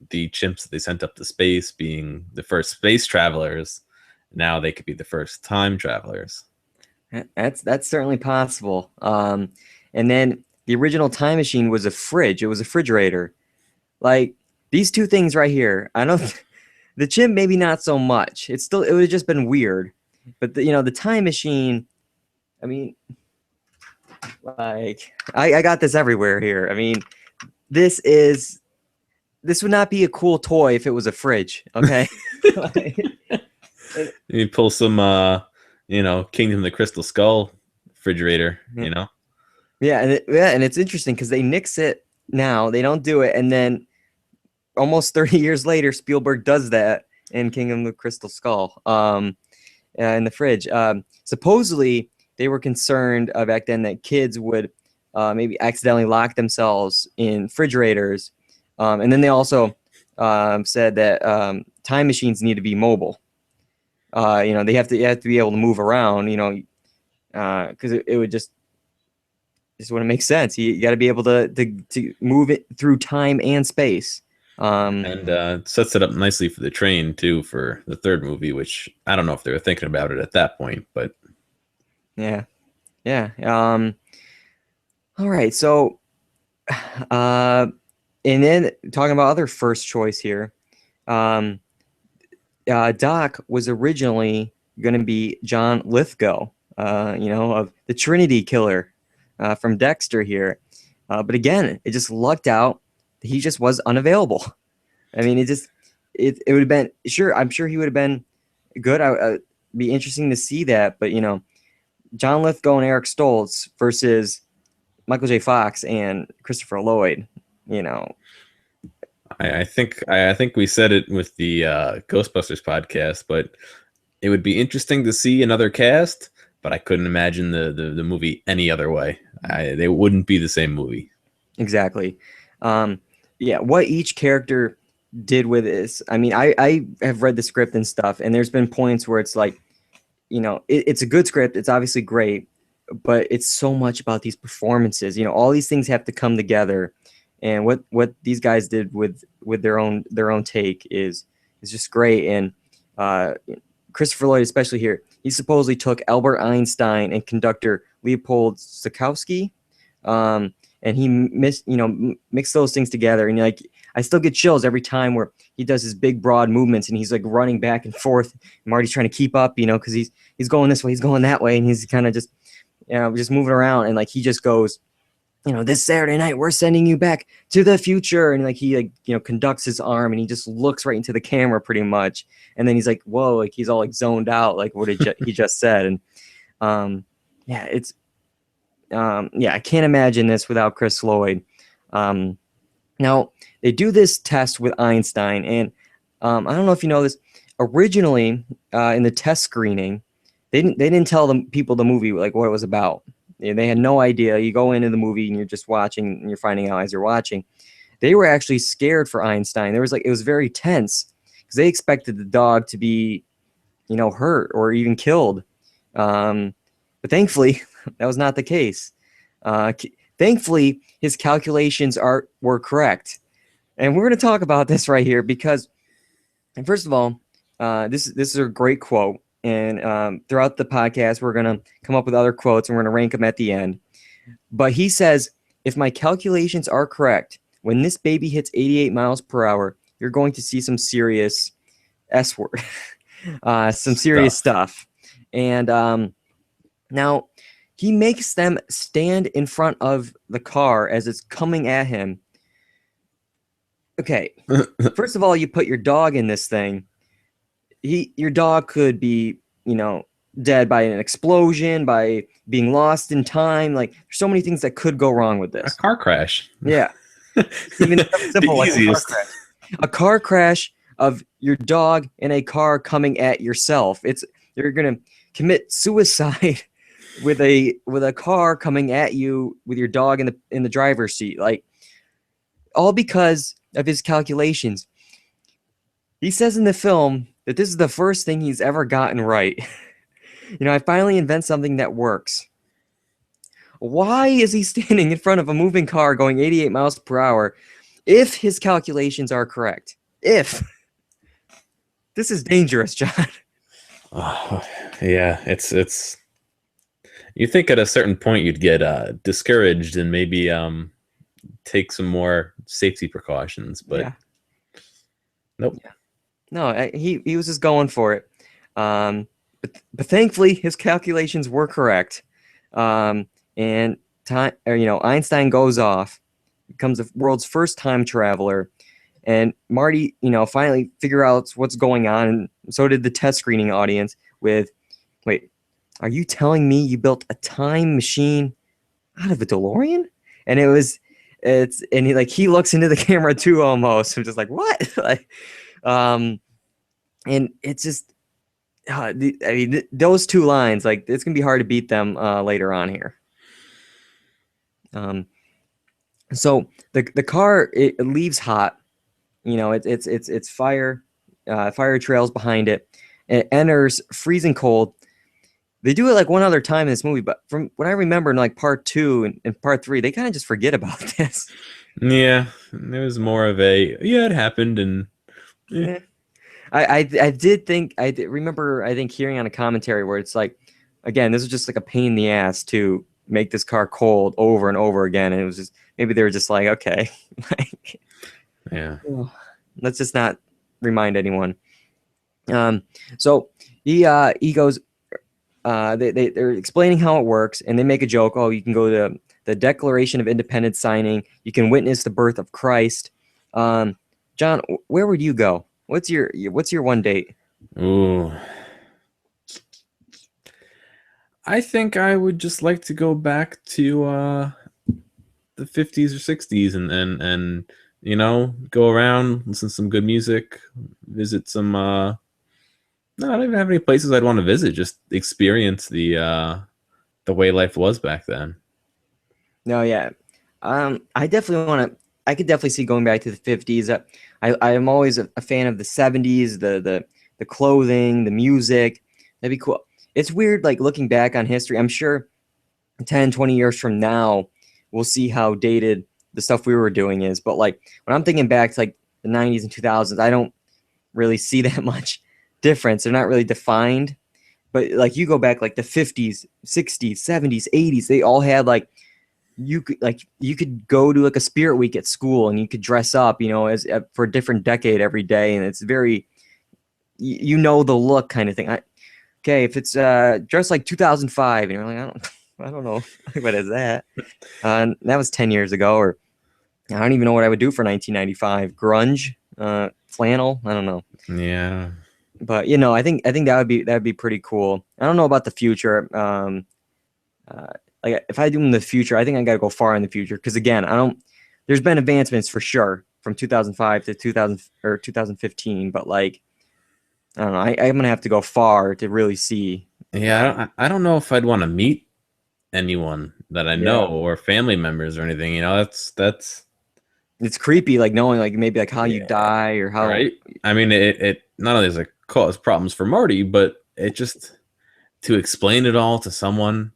Speaker 2: the chimps that they sent up to space being the first space travelers. Now they could be the first time travelers.
Speaker 1: That's certainly possible. And then the original time machine was a fridge. It was a refrigerator. Like these two things right here. I know the chimp maybe not so much. It would have just been weird. But the time machine. I mean, like I got this everywhere here. I mean, this would not be a cool toy if it was a fridge. Okay.
Speaker 2: You pull some Kingdom of the Crystal Skull refrigerator,
Speaker 1: Yeah, and it's interesting because they nix it now. They don't do it, and then almost 30 years later, Spielberg does that in Kingdom of the Crystal Skull in the fridge. Supposedly, they were concerned back then that kids would maybe accidentally lock themselves in refrigerators, and then they also said that time machines need to be mobile. They have to be able to move around, because it would just wouldn't make sense. You got to be able to move it through time and space.
Speaker 2: And sets it up nicely for the train too for the third movie, which I don't know if they were thinking about it at that point, but
Speaker 1: yeah. All right, so And then talking about other first choice here, um, Doc was originally going to be John Lithgow, of the Trinity Killer from Dexter here. But again, it just lucked out. He just was unavailable. I mean, it would have been sure. I'm sure he would have been good. Be interesting to see that. But John Lithgow and Eric Stoltz versus Michael J. Fox and Christopher Lloyd.
Speaker 2: I think we said it with the Ghostbusters podcast, but it would be interesting to see another cast. But I couldn't imagine the movie any other way. They wouldn't be the same movie.
Speaker 1: Exactly. Yeah, what each character did with this. I mean, I have read the script and stuff, and there's been points where it's like, it's a good script. It's obviously great, but it's so much about these performances. All these things have to come together, and what these guys did with their own take is just great. And Christopher Lloyd, especially here, he supposedly took Albert Einstein and conductor Leopold Stokowski, and he mixed those things together. And I still get chills every time where he does his big broad movements and he's like running back and forth. And Marty's trying to keep up, because he's going this way, he's going that way, and he's kind of just just moving around. And he just goes, this Saturday night we're sending you back to the future, and he conducts his arm and he just looks right into the camera pretty much, and then he's like, whoa, he's all zoned out, what he just said. And it's I can't imagine this without Chris Lloyd. Now they do this test with Einstein, and I don't know if you know this. Originally, in the test screening, they didn't tell the people the movie what it was about. They had no idea. You go into the movie and you're just watching, and you're finding out as you're watching. They were actually scared for Einstein. It was very tense because they expected the dog to be, hurt or even killed. But thankfully, that was not the case. Thankfully, his calculations were correct. And we're going to talk about this right here because, first of all, this is a great quote. And throughout the podcast, we're going to come up with other quotes and we're going to rank them at the end. But he says, if my calculations are correct, when this baby hits 88 miles per hour, you're going to see some serious S word, some serious stuff. And now he makes them stand in front of the car as it's coming at him. Okay, first of all, you put your dog in this thing. Your dog could be, dead by an explosion, by being lost in time. There's so many things that could go wrong with this.
Speaker 2: A car crash.
Speaker 1: Yeah. Even simple, like a car crash of your dog in a car coming at yourself. You're gonna commit suicide with a car coming at you with your dog in the driver's seat. All because of his calculations. He says in the film that this is the first thing he's ever gotten right. I finally invent something that works. Why is he standing in front of a moving car going 88 miles per hour if his calculations are correct? If. This is dangerous, John.
Speaker 2: Yeah, it's. You think at a certain point you'd get discouraged and maybe take some more safety precautions, but
Speaker 1: yeah.
Speaker 2: Nope.
Speaker 1: Yeah. No, he was just going for it. But thankfully his calculations were correct. And Einstein goes off, becomes the world's first time traveler, and Marty, finally figure out what's going on, and so did the test screening audience with, wait, are you telling me you built a time machine out of a DeLorean? And he looks into the camera too almost. I'm just like, what? And it's just, those two lines, it's gonna be hard to beat them later on here. So the car, it leaves hot, it's fire trails behind it. It enters freezing cold. They do it one other time in this movie, but from what I remember in part 2 and part 3, they kind of just forget about this.
Speaker 2: Yeah, it was more of it happened, and
Speaker 1: yeah. I did remember hearing on a commentary where it's again, this is just a pain in the ass to make this car cold over and over again. And it was just, maybe they were just like, okay, like,
Speaker 2: Yeah.
Speaker 1: let's just not remind anyone. So he goes, they're explaining how it works, and they make a joke. Oh, you can go to the Declaration of Independence signing. You can witness the birth of Christ. John, where would you go? What's your one date?
Speaker 2: Ooh. I think I would just like to go back to the 50s or 60s and go around, listen to some good music, visit some no, I don't even have any places I'd want to visit, just experience the way life was back then.
Speaker 1: No, yeah. I definitely want to. I could definitely see going back to the 50s. I am always a fan of the 70s, the clothing, the music. That'd be cool. It's weird, like looking back on history. I'm sure 10, 20 years from now, we'll see how dated the stuff we were doing is. But like when I'm thinking back to like the 90s and 2000s, I don't really see that much difference. They're not really defined. But like you go back like the 50s, 60s, 70s, 80s, they all had like you could go to like a spirit week at school and you could dress up, as for a different decade every day, and it's very the look kind of thing. Okay, if it's dressed like 2005, and you're like, I don't know what is that. That was 10 years ago, or I don't even know what I would do for 1995. Grunge, flannel, I don't know.
Speaker 2: Yeah.
Speaker 1: But I think that'd be pretty cool. I don't know about the future. Like if I do in the future, I think I got to go far in the future because again, there's been advancements for sure from 2005 to 2000 or 2015, but like I don't know, I'm gonna have to go far to really see.
Speaker 2: Yeah, I don't know if I'd want to meet anyone that I know or family members or anything. That's
Speaker 1: it's creepy, like knowing like maybe like how you
Speaker 2: Yeah.
Speaker 1: die or how.
Speaker 2: Right. I mean, it not only does it cause problems for Marty, but it just to explain it all to someone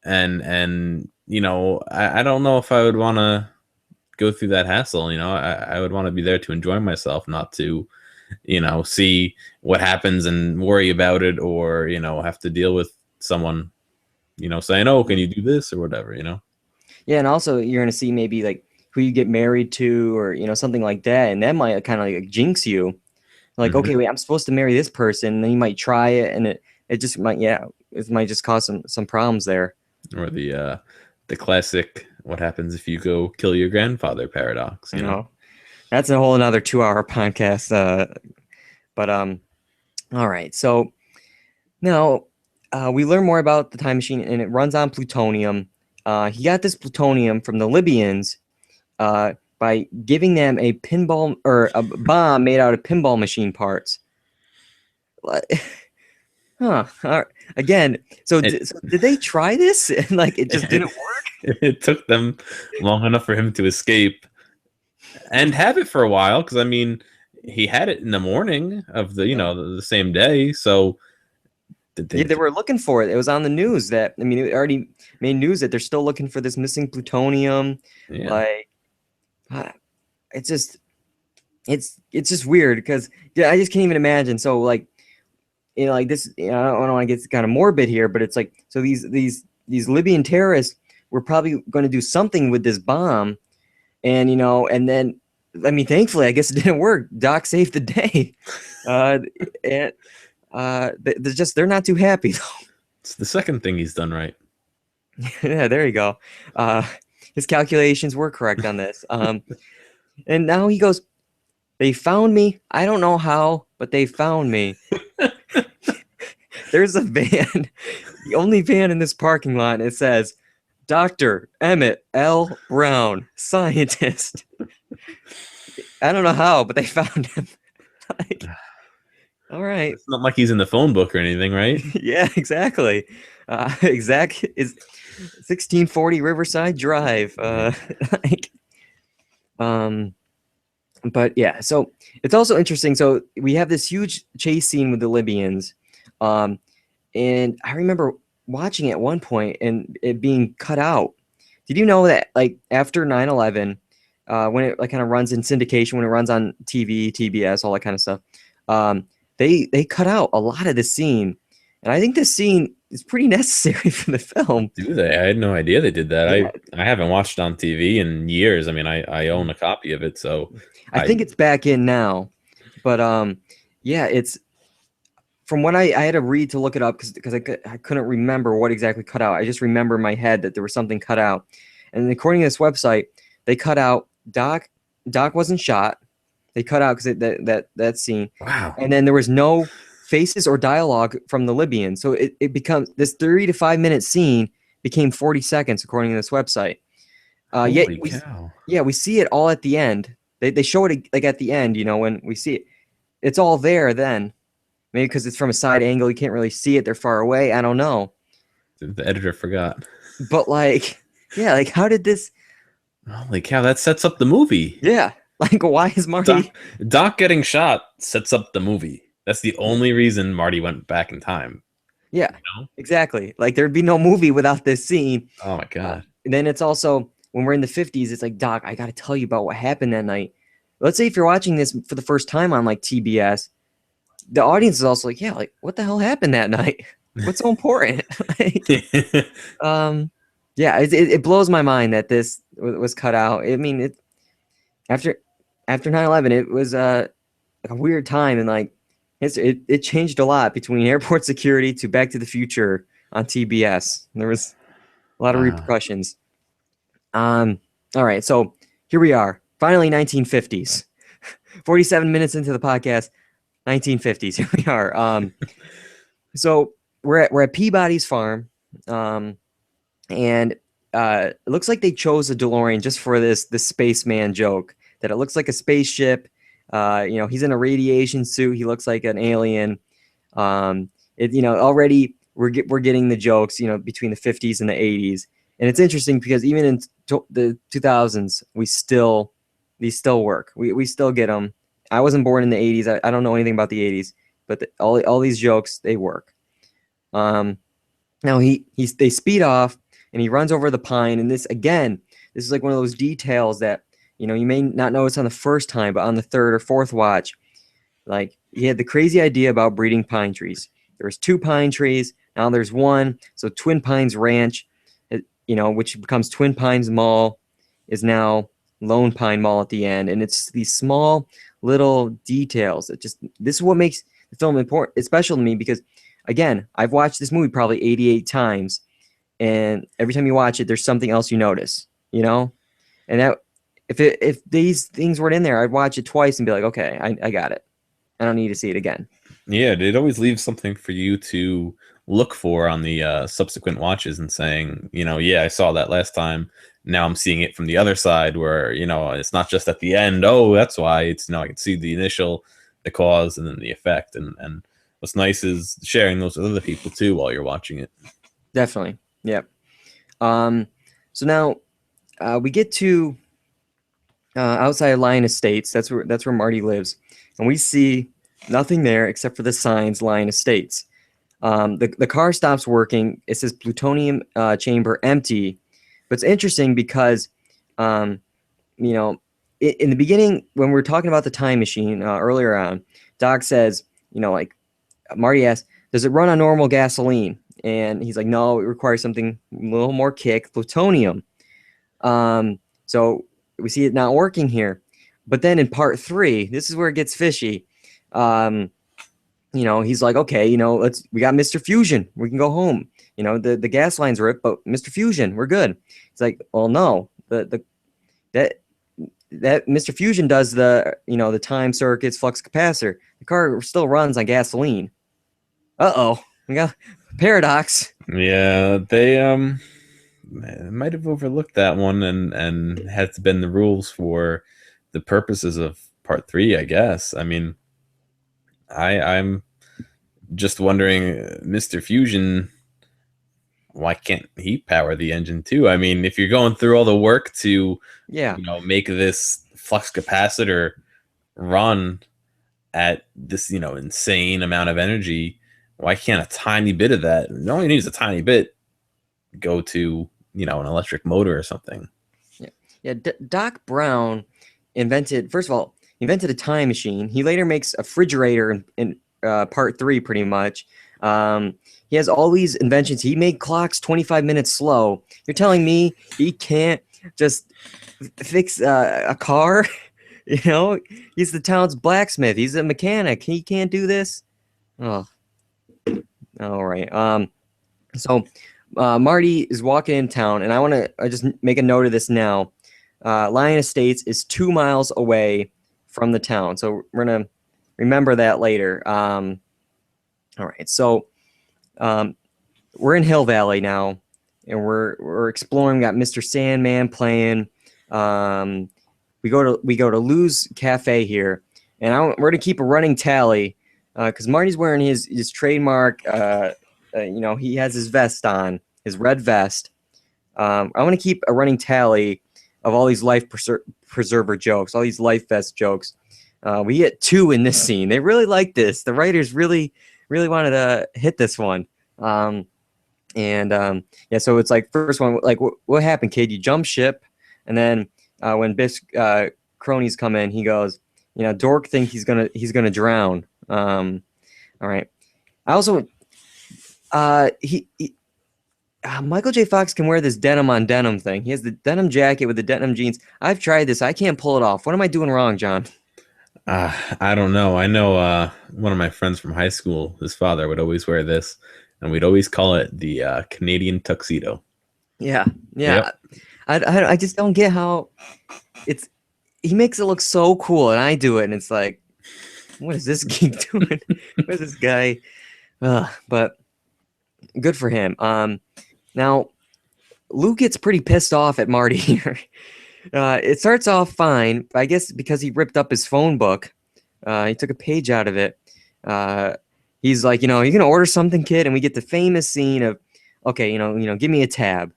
Speaker 2: and I don't know if I would want to go through that hassle. I would want to be there to enjoy myself, not to see what happens and worry about it, or have to deal with someone saying, oh, can you do this or whatever.
Speaker 1: Yeah, and also you're gonna see maybe like who you get married to, or something like that, and that might kind of like jinx you. Like, okay, wait, I'm supposed to marry this person, and then you might try it, and it just might, it might just cause some problems there.
Speaker 2: Or the classic what happens if you go kill your grandfather paradox,
Speaker 1: That's a whole another 2-hour podcast. But all right, so now we learn more about the time machine, and it runs on plutonium. He got this plutonium from the Libyans by giving them a pinball or a bomb made out of pinball machine parts. Huh. Again, so did they try this and like it just didn't work?
Speaker 2: It took them long enough for him to escape and have it for a while, because I mean, he had it in the morning of the same day. So
Speaker 1: they were looking for it. It was on the news that it already made news that they're still looking for this missing plutonium.
Speaker 2: Yeah.
Speaker 1: Like, it's just weird because I just can't even imagine. So like. Like this, I don't want to get kind of morbid here, but it's like, so these Libyan terrorists were probably going to do something with this bomb, and and then, thankfully, I guess it didn't work. Doc saved the day, and they're not too happy though.
Speaker 2: It's the second thing he's done right.
Speaker 1: Yeah, there you go. His calculations were correct on this. And now he goes, they found me. I don't know how, but they found me. There's a van, the only van in this parking lot, and it says, Dr. Emmett L. Brown, scientist. I don't know how, but they found him. Like, all right.
Speaker 2: It's not like he's in the phone book or anything, right?
Speaker 1: Yeah, exactly. Exact is 1640 Riverside Drive. But yeah, so it's also interesting. So we have this huge chase scene with the Libyans. And I remember watching it at one point and it being cut out. Did you know that like after 9/11, when it like kind of runs in syndication, when it runs on TV, TBS, all that kind of stuff, they cut out a lot of the scene. And I think this scene it's pretty necessary for the film.
Speaker 2: Do they? I had no idea they did that.
Speaker 1: Yeah.
Speaker 2: I haven't watched it on TV in years. I mean, I own a copy of it, so
Speaker 1: I
Speaker 2: I
Speaker 1: think it's back in now, but yeah, it's from what I had to read to look it up because I couldn't remember what exactly cut out. I just remember in my head that there was something cut out, and according to this website, they cut out Doc. Doc wasn't shot. They cut out because that scene,
Speaker 2: wow.
Speaker 1: and then there was no faces or dialogue from the Libyans. So it becomes this 3 to 5 minute scene became 40 seconds according to this website. Yet
Speaker 2: Holy cow.
Speaker 1: we see it all at the end. They show it like at the end, when we see it. It's all there then. Maybe because it's from a side angle, you can't really see it. They're far away. I don't know.
Speaker 2: The editor forgot.
Speaker 1: But yeah, how did this?
Speaker 2: Holy cow, that sets up the movie.
Speaker 1: Yeah, why is Marty?
Speaker 2: Doc getting shot sets up the movie. That's the only reason Marty went back in time.
Speaker 1: Yeah, exactly. There'd be no movie without this scene.
Speaker 2: Oh my god.
Speaker 1: And then it's also when we're in the 50s, it's like, Doc, I got to tell you about what happened that night. Let's say if you're watching this for the first time on TBS, the audience is also yeah, what the hell happened that night? What's so important? Yeah, it blows my mind that this was cut out. I mean, after 9/11, it was a weird time, and it changed a lot between airport security to Back to the Future on TBS. And there was a lot of repercussions. All right, so here we are, finally 1950s. 47 minutes into the podcast, 1950s. Here we are. So we're at Peabody's farm, and it looks like they chose a DeLorean just for this spaceman joke. That it looks like a spaceship. He's in a radiation suit. He looks like an alien. Already we're getting the jokes. Between the 50s and the 80s, and it's interesting because even in the 2000s, these still work. We still get them. I wasn't born in the 80s. I don't know anything about the 80s, but all these jokes, they work. Now they speed off and he runs over the pine, and this is like one of those details that you may not notice on the first time, but on the third or fourth watch, he had the crazy idea about breeding pine trees. There was 2 pine trees, now there's 1. So Twin Pines Ranch, which becomes Twin Pines Mall, is now Lone Pine Mall at the end, and it's these small little details that this is what makes the film important. It's special to me because, again, I've watched this movie probably 88 times, and every time you watch it, there's something else you notice, and that if these things weren't in there, I'd watch it twice and be like, okay, I got it. I don't need to see it again.
Speaker 2: Yeah, it always leaves something for you to look for on the subsequent watches and saying, yeah, I saw that last time. Now I'm seeing it from the other side where, it's not just at the end. Oh, that's why. It's, I can see the initial, the cause, and then the effect. And what's nice is sharing those with other people too while you're watching it.
Speaker 1: Definitely. Yep. So now we get to outside of Lyon Estates. That's where Marty lives. And we see nothing there except for the signs Lyon Estates. The car stops working. It says plutonium chamber empty. But it's interesting because, in the beginning, when we were talking about the time machine earlier on, Doc says, Marty asks, does it run on normal gasoline? And he's like, no, it requires something a little more kick, plutonium. So we see it not working here. But then in part 3, this is where it gets fishy. He's like, okay, we got Mr. Fusion. We can go home. The gas line's ripped, but Mr. Fusion, we're good. It's like, well, no, that Mr. Fusion does the time circuits, flux capacitor. The car still runs on gasoline. We got paradox.
Speaker 2: Yeah, they might have overlooked that one and had been the rules for the purposes of part 3, I guess. I mean, I'm just wondering, Mr. Fusion, why can't he power the engine too? I mean, if you're going through all the work to, make this flux capacitor run at this, insane amount of energy, why can't a tiny bit of that, it only needs a tiny bit, go to, an electric motor or something?
Speaker 1: Yeah. Doc Brown invented a time machine. He later makes a refrigerator and part 3, pretty much. He has all these inventions. He made clocks 25 minutes slow. You're telling me he can't just fix a car? You know, he's the town's blacksmith. He's a mechanic. He can't do this. Oh, all right. So Marty is walking in town, and I just make a note of this now. Lion Estates is 2 miles away from the town, so we're gonna remember that later. All right, so we're in Hill Valley now, and we're exploring. We got Mr. Sandman playing. We go to Lou's Cafe here, and we're gonna keep a running tally because Marty's wearing his trademark. He has his vest on, his red vest. I want to keep a running tally of all these life preserver jokes, all these life vest jokes. We get 2 in this scene. They really like this. The writers really wanted to hit this one. So it's like, first one, like, what happened, kid? You jump ship, and then when Biff's cronies come in, he goes, Dork thinks he's gonna drown. All right. I also, Michael J. Fox can wear this denim on denim thing. He has the denim jacket with the denim jeans. I've tried this. I can't pull it off. What am I doing wrong, John?
Speaker 2: I don't know. I know one of my friends from high school, his father would always wear this, and we'd always call it the Canadian tuxedo.
Speaker 1: Yeah.
Speaker 2: Yep.
Speaker 1: I just don't get how he makes it look so cool, and I do it, and it's like, what is this geek doing? What is this guy? But good for him. Now, Luke gets pretty pissed off at Marty here. It starts off fine, I guess because he ripped up his phone book. He took a page out of it. He's like, you gonna order something, kid? And we get the famous scene of, okay, give me a tab.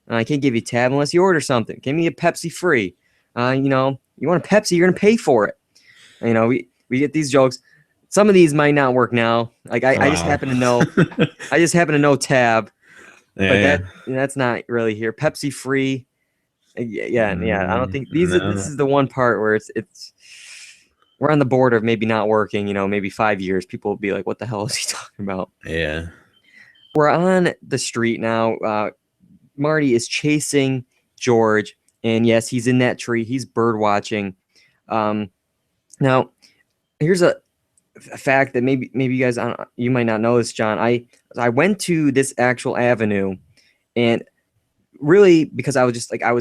Speaker 1: I can't give you a tab unless you order something. Give me a Pepsi free. You want a Pepsi, you're gonna pay for it. We get these jokes. Some of these might not work now. Like I just happen to know. I just happen to know tab. But that's not really here. Pepsi free. Yeah. I don't think this is the one part where it's we're on the border of maybe not working. Maybe 5 years. People will be like, "What the hell is he talking about?"
Speaker 2: Yeah. We're
Speaker 1: on the street now. Marty is chasing George, and yes, he's in that tree. He's bird watching. Now, here's a fact that maybe you guys you might not know this, John. I went to this actual avenue, and really because I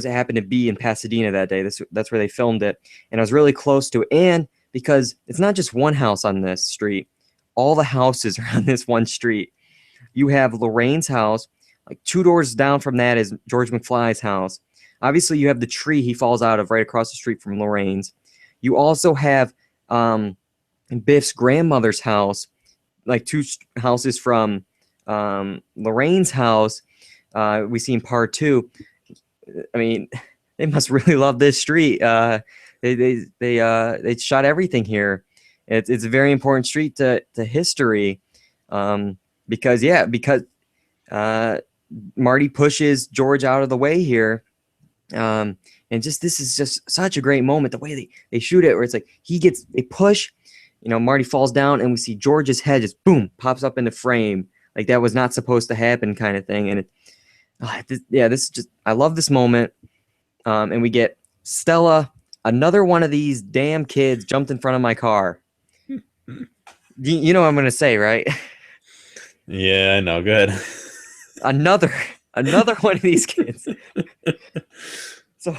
Speaker 1: happened to be in Pasadena that day. That's where they filmed it, and I was really close to it. And because it's not just one house on this street, all the houses are on this one street. You have Lorraine's house, like 2 doors down from that is George McFly's house. Obviously, you have the tree he falls out of right across the street from Lorraine's. You also have Biff's grandmother's house, like 2 houses from Lorraine's house. We see in part 2. I mean, they must really love this street. They shot everything here. It's a very important street to history, because Marty pushes George out of the way here. And this is just such a great moment. The way they shoot it, where it's like they push. Marty falls down, and we see George's head just boom pops up in the frame, like that was not supposed to happen, kind of thing. And this is just, I love this moment. And we get Stella. Another one of these damn kids jumped in front of my car. You know what I'm gonna say, right?
Speaker 2: Yeah, I know. Good.
Speaker 1: Another one of these kids. So,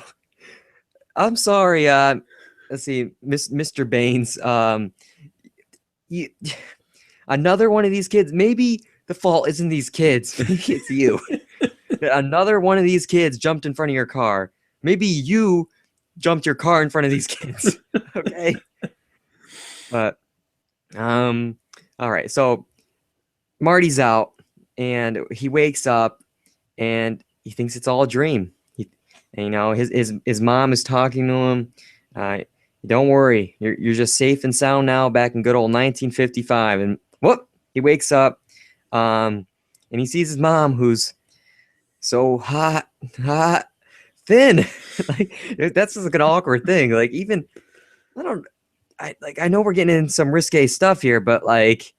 Speaker 1: I'm sorry. Let's see, Mr. Baines. Another one of these kids. Maybe the fault isn't these kids. Maybe it's you. Another one of these kids jumped in front of your car. Maybe you jumped your car in front of these kids. Okay. But all right. So Marty's out, and he wakes up, and he thinks it's all a dream. His mom is talking to him. Don't worry, you're just safe and sound now, back in good old 1955. And whoop, he wakes up, and he sees his mom, who's so hot, thin. Like that's just like an awkward thing. Like even I know we're getting in some risque stuff here, but like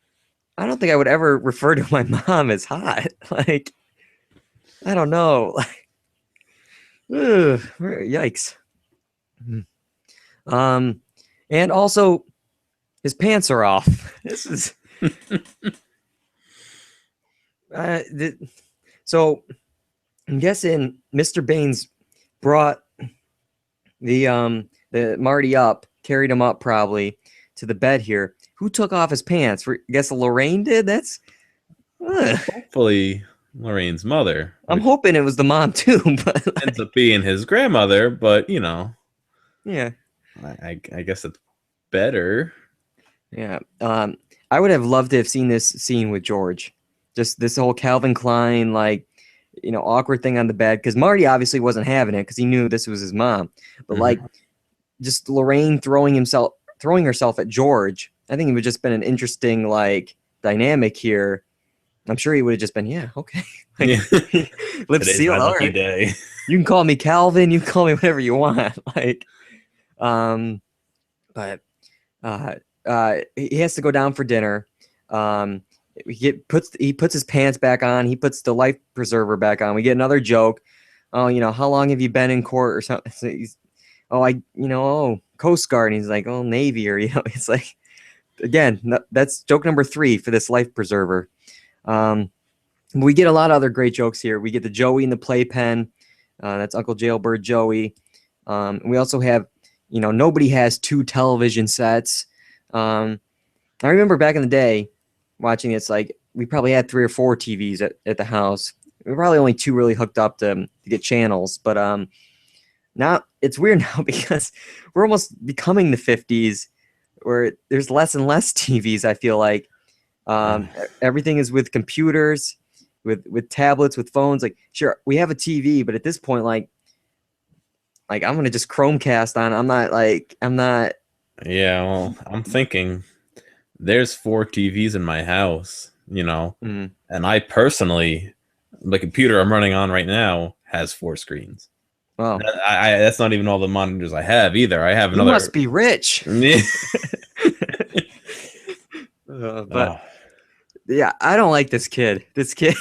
Speaker 1: I don't think I would ever refer to my mom as hot. Like, I don't know. Like, ugh, yikes. Um, and also his pants are off. This is so. I'm guessing Mr. Baines brought the Marty up, carried him up probably to the bed here. Who took off his pants? I guess Lorraine did. That's.
Speaker 2: Hopefully, Lorraine's mother.
Speaker 1: I'm hoping it was the mom too, but
Speaker 2: ends up being his grandmother. But
Speaker 1: yeah.
Speaker 2: I guess it's better.
Speaker 1: Yeah. I would have loved to have seen this scene with George. Just this whole Calvin Klein, like, awkward thing on the bed. Because Marty obviously wasn't having it because he knew this was his mom. But like, just Lorraine throwing herself at George. I think it would just been an interesting like dynamic here. I'm sure he would have just been, yeah, okay. Like,
Speaker 2: Yeah.
Speaker 1: lips sealed. All right.
Speaker 2: Day.
Speaker 1: You can call me Calvin. You can call me whatever you want. Like, but he has to go down for dinner. He puts his pants back on. He puts the life preserver back on. We get another joke. Oh, how long have you been in court or something? So he's, Coast Guard. And he's like, oh, Navy, or it's like, again, that's joke number 3 for this life preserver. We get a lot of other great jokes here. We get the Joey in the playpen. That's Uncle Jailbird Joey. We also have, nobody has 2 television sets. I remember back in the day watching it's like we probably had 3 or 4 TVs at the house. We were probably only 2 really hooked up to get channels. But now it's weird now because we're almost becoming the 50s where there's less and less TVs, I feel like. Everything is with computers, with tablets, with phones. Like, sure, we have a TV, but at this point, like I'm gonna just Chromecast on. I'm not.
Speaker 2: Yeah, well, I'm thinking there's 4 TVs in my house, and I personally, the computer I'm running on right now has 4 screens.
Speaker 1: Wow,
Speaker 2: that's not even all the monitors I have either. I have another.
Speaker 1: You must be rich. But yeah, I don't like this kid. This kid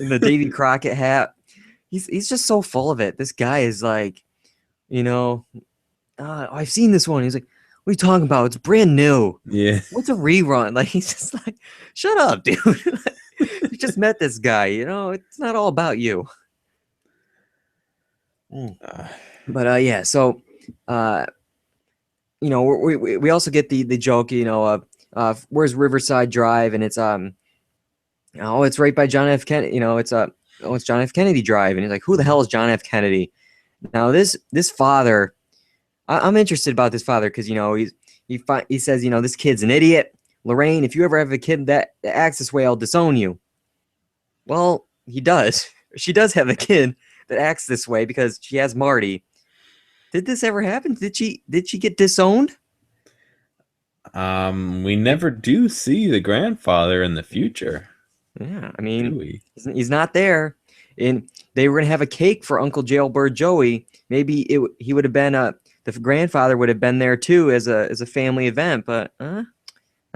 Speaker 1: in the Davy Crockett hat. He's just so full of it. This guy is like, I've seen this one. He's like, what are you talking about? It's brand new.
Speaker 2: Yeah.
Speaker 1: What's a rerun? Like, he's just like, shut up, dude. You just met this guy. It's not all about you. But yeah, so we also get the joke, of where's Riverside Drive, and it's it's right by John F. Kennedy. It's John F. Kennedy Drive, and he's like, who the hell is John F. Kennedy? Now this father, I'm interested about this father because he says this kid's an idiot. Lorraine, if you ever have a kid that acts this way, I'll disown you. Well, he does. She does have a kid that acts this way because she has Marty. Did this ever happen? Did she get disowned?
Speaker 2: We never do see the grandfather in the future.
Speaker 1: Yeah, I mean, he's not there. And they were gonna have a cake for Uncle Jailbird Joey. Maybe he would have been the grandfather would have been there too as a family event, but not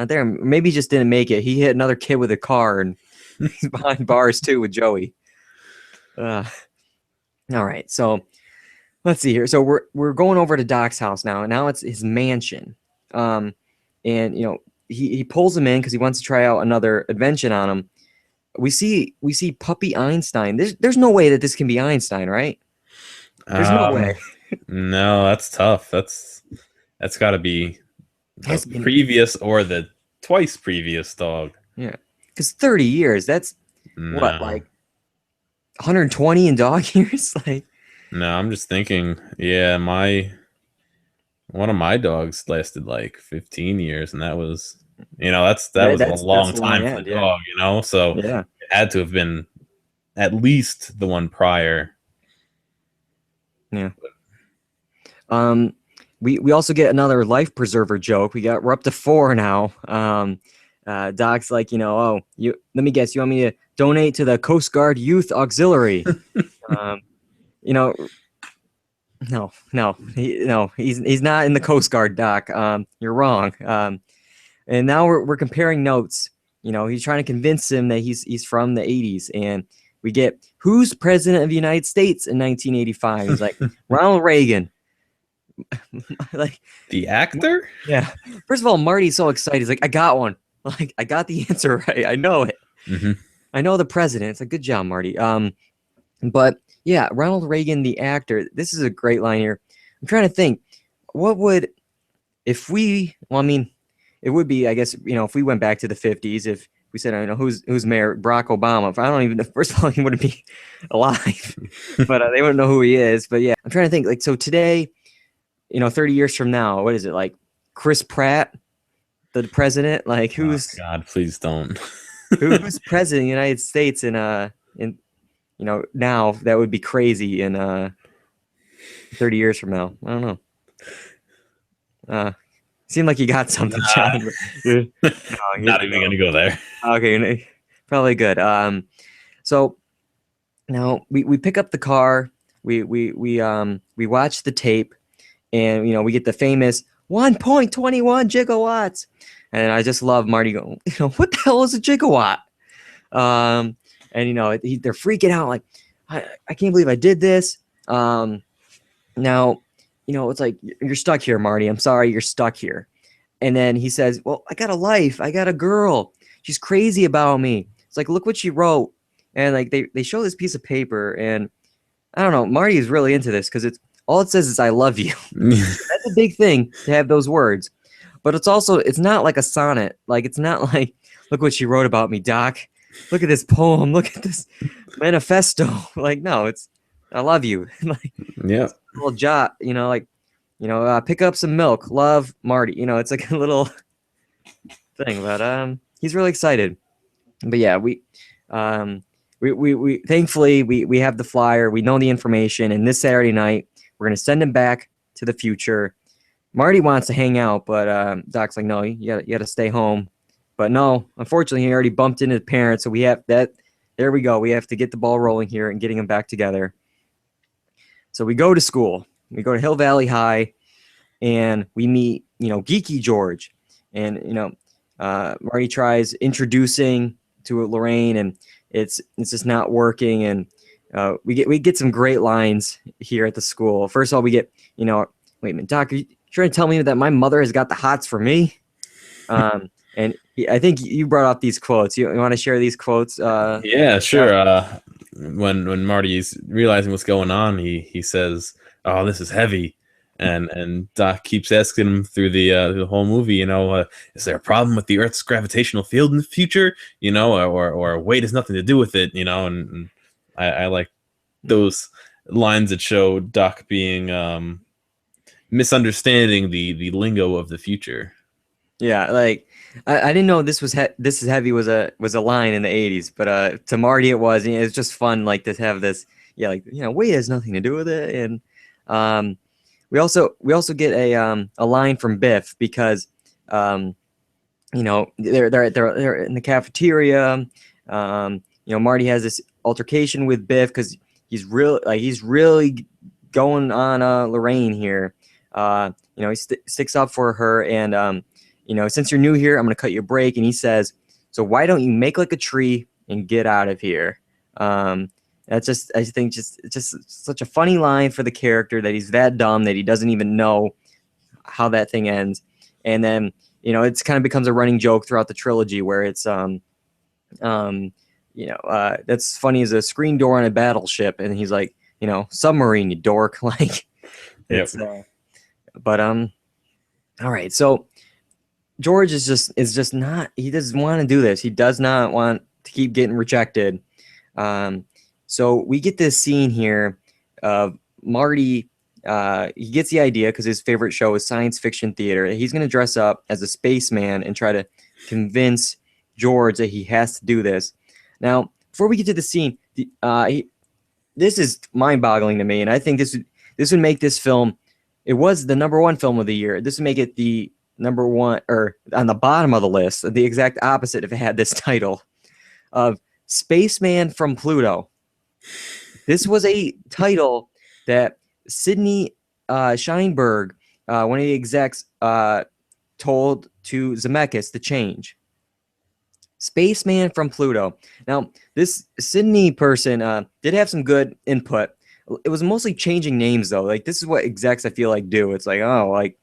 Speaker 1: there. Maybe he just didn't make it. He hit another kid with a car, and he's behind bars too with Joey. All right, so let's see here. So we're going over to Doc's house now, and now it's his mansion. And he pulls him in because he wants to try out another invention on him. We see Puppy Einstein. There's no way that this can be Einstein, right? There's no way.
Speaker 2: No, that's tough. That's got to be the previous or the twice previous dog.
Speaker 1: Yeah, because 30 years. That's what, like 120 in dog years? Like,
Speaker 2: no, I'm just thinking. Yeah, one of my dogs lasted like 15 years, and that was. That was a long time for the dog, so
Speaker 1: yeah.
Speaker 2: It had to have been at least the one prior.
Speaker 1: Yeah. We also get another life preserver joke. We're up to 4 now. Doc's like, let me guess, you want me to donate to the Coast Guard Youth Auxiliary? No, he's not in the Coast Guard, Doc. You're wrong. And now we're comparing notes. he's trying to convince him that he's from the 80s. And we get, who's president of the United States in 1985? He's like, Ronald Reagan. Like,
Speaker 2: The actor?
Speaker 1: yeah. First of all, Marty's so excited. He's like, I got one. Like, I got the answer right. I know it.
Speaker 2: Mm-hmm.
Speaker 1: I know the president. It's like, good job, Marty. But yeah, Ronald Reagan, the actor. This is a great line here. I'm trying to think, what would, if we, well, I mean, it would be, I guess, if we went back to the 50s, if we said, I don't know, who's mayor, Barack Obama. If I don't even know, first of all, he wouldn't be alive, but they wouldn't know who he is. But yeah, I'm trying to think, like, so today, 30 years from now, what is it, like Chris Pratt, the president? Like, who's,
Speaker 2: oh God, please don't.
Speaker 1: who's president of the United States in now? That would be crazy in 30 years from now. I don't know. Seemed like you got something, John.
Speaker 2: Not even gonna go there.
Speaker 1: Okay, probably good. So now we pick up the car. We watch the tape, and we get the famous 1.21 gigawatts. And I just love Marty going, what the hell is a gigawatt? And they're freaking out like, I can't believe I did this. Now, it's like, you're stuck here, Marty. I'm sorry, you're stuck here. And then he says, well, I got a life. I got a girl. She's crazy about me. It's like, look what she wrote. And like they show this piece of paper, and I don't know, Marty is really into this because all it says is I love you. That's a big thing to have those words. But it's not like a sonnet. Like, it's not like, look what she wrote about me, Doc. Look at this poem. Look at this manifesto. Like, no, it's I love you. Like,
Speaker 2: yeah.
Speaker 1: Little jot, pick up some milk. Love, Marty. It's like a little thing, but he's really excited. But yeah, we thankfully we have the flyer. We know the information, and this Saturday night we're gonna send him back to the future. Marty wants to hang out, but Doc's like, no, you gotta stay home. But no, unfortunately, he already bumped into the parents, so we have that. There we go. We have to get the ball rolling here and getting them back together. So we go to school. We go to Hill Valley High, and we meet, Geeky George, and Marty tries introducing to Lorraine, and it's just not working. And we get some great lines here at the school. First of all, we get, wait a minute, Doc, are you trying to tell me that my mother has got the hots for me? And I think you brought up these quotes. You want to share these quotes?
Speaker 2: Yeah, sure. When Marty's realizing what's going on, he says, "Oh, this is heavy," and Doc keeps asking him through the whole movie. Is there a problem with the Earth's gravitational field in the future? Or weight has nothing to do with it. And I like those lines that show Doc being misunderstanding the lingo of the future.
Speaker 1: Yeah, like I didn't know this is heavy was a line in the 80s, but to Marty it was. And it's just fun, like, to have this. Yeah, like, weight has nothing to do with it. And we also get a line from Biff because they're in the cafeteria. Marty has this altercation with Biff because he's really going on Lorraine here. He sticks up for her, and since you're new here, I'm going to cut you a break. And he says, so why don't you make like a tree and get out of here? That's just, I think, just such a funny line for the character, that he's that dumb that he doesn't even know how that thing ends. And then, it's kind of becomes a running joke throughout the trilogy where it's, that's funny as a screen door on a battleship. And he's like, submarine, you dork. Like, it's, but, all right. So, George is just not, he doesn't want to do this. He does not want to keep getting rejected. So we get this scene here of Marty. He gets the idea because his favorite show is science fiction theater. He's going to dress up as a spaceman and try to convince George that he has to do this. Now, before we get to the scene, this is mind-boggling to me, and I think this would make this film. It was the #1 film of the year. This would make it the #1, or on the bottom of the list, the exact opposite if it had this title of Spaceman from Pluto. This was a title that Sidney Sheinberg, one of the execs, told to Zemeckis to change. Spaceman from Pluto. Now, this Sydney person did have some good input. It was mostly changing names though. Like this is what execs I feel like do. It's like, oh, like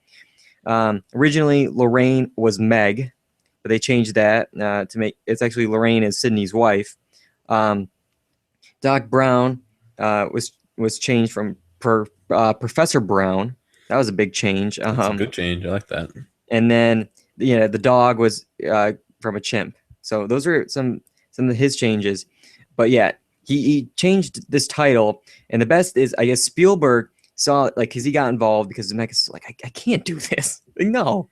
Speaker 1: originally Lorraine was Meg, but they changed that to make it's actually Lorraine is Sydney's wife. Doc Brown was changed from Professor Brown. That was a big change.
Speaker 2: That's a good change. I like that.
Speaker 1: And then the dog was from a chimp. So those are some of his changes. But yeah, he changed this title, and the best is I guess Spielberg saw like because he got involved because Zemeckis was like I can't do this. Like, no.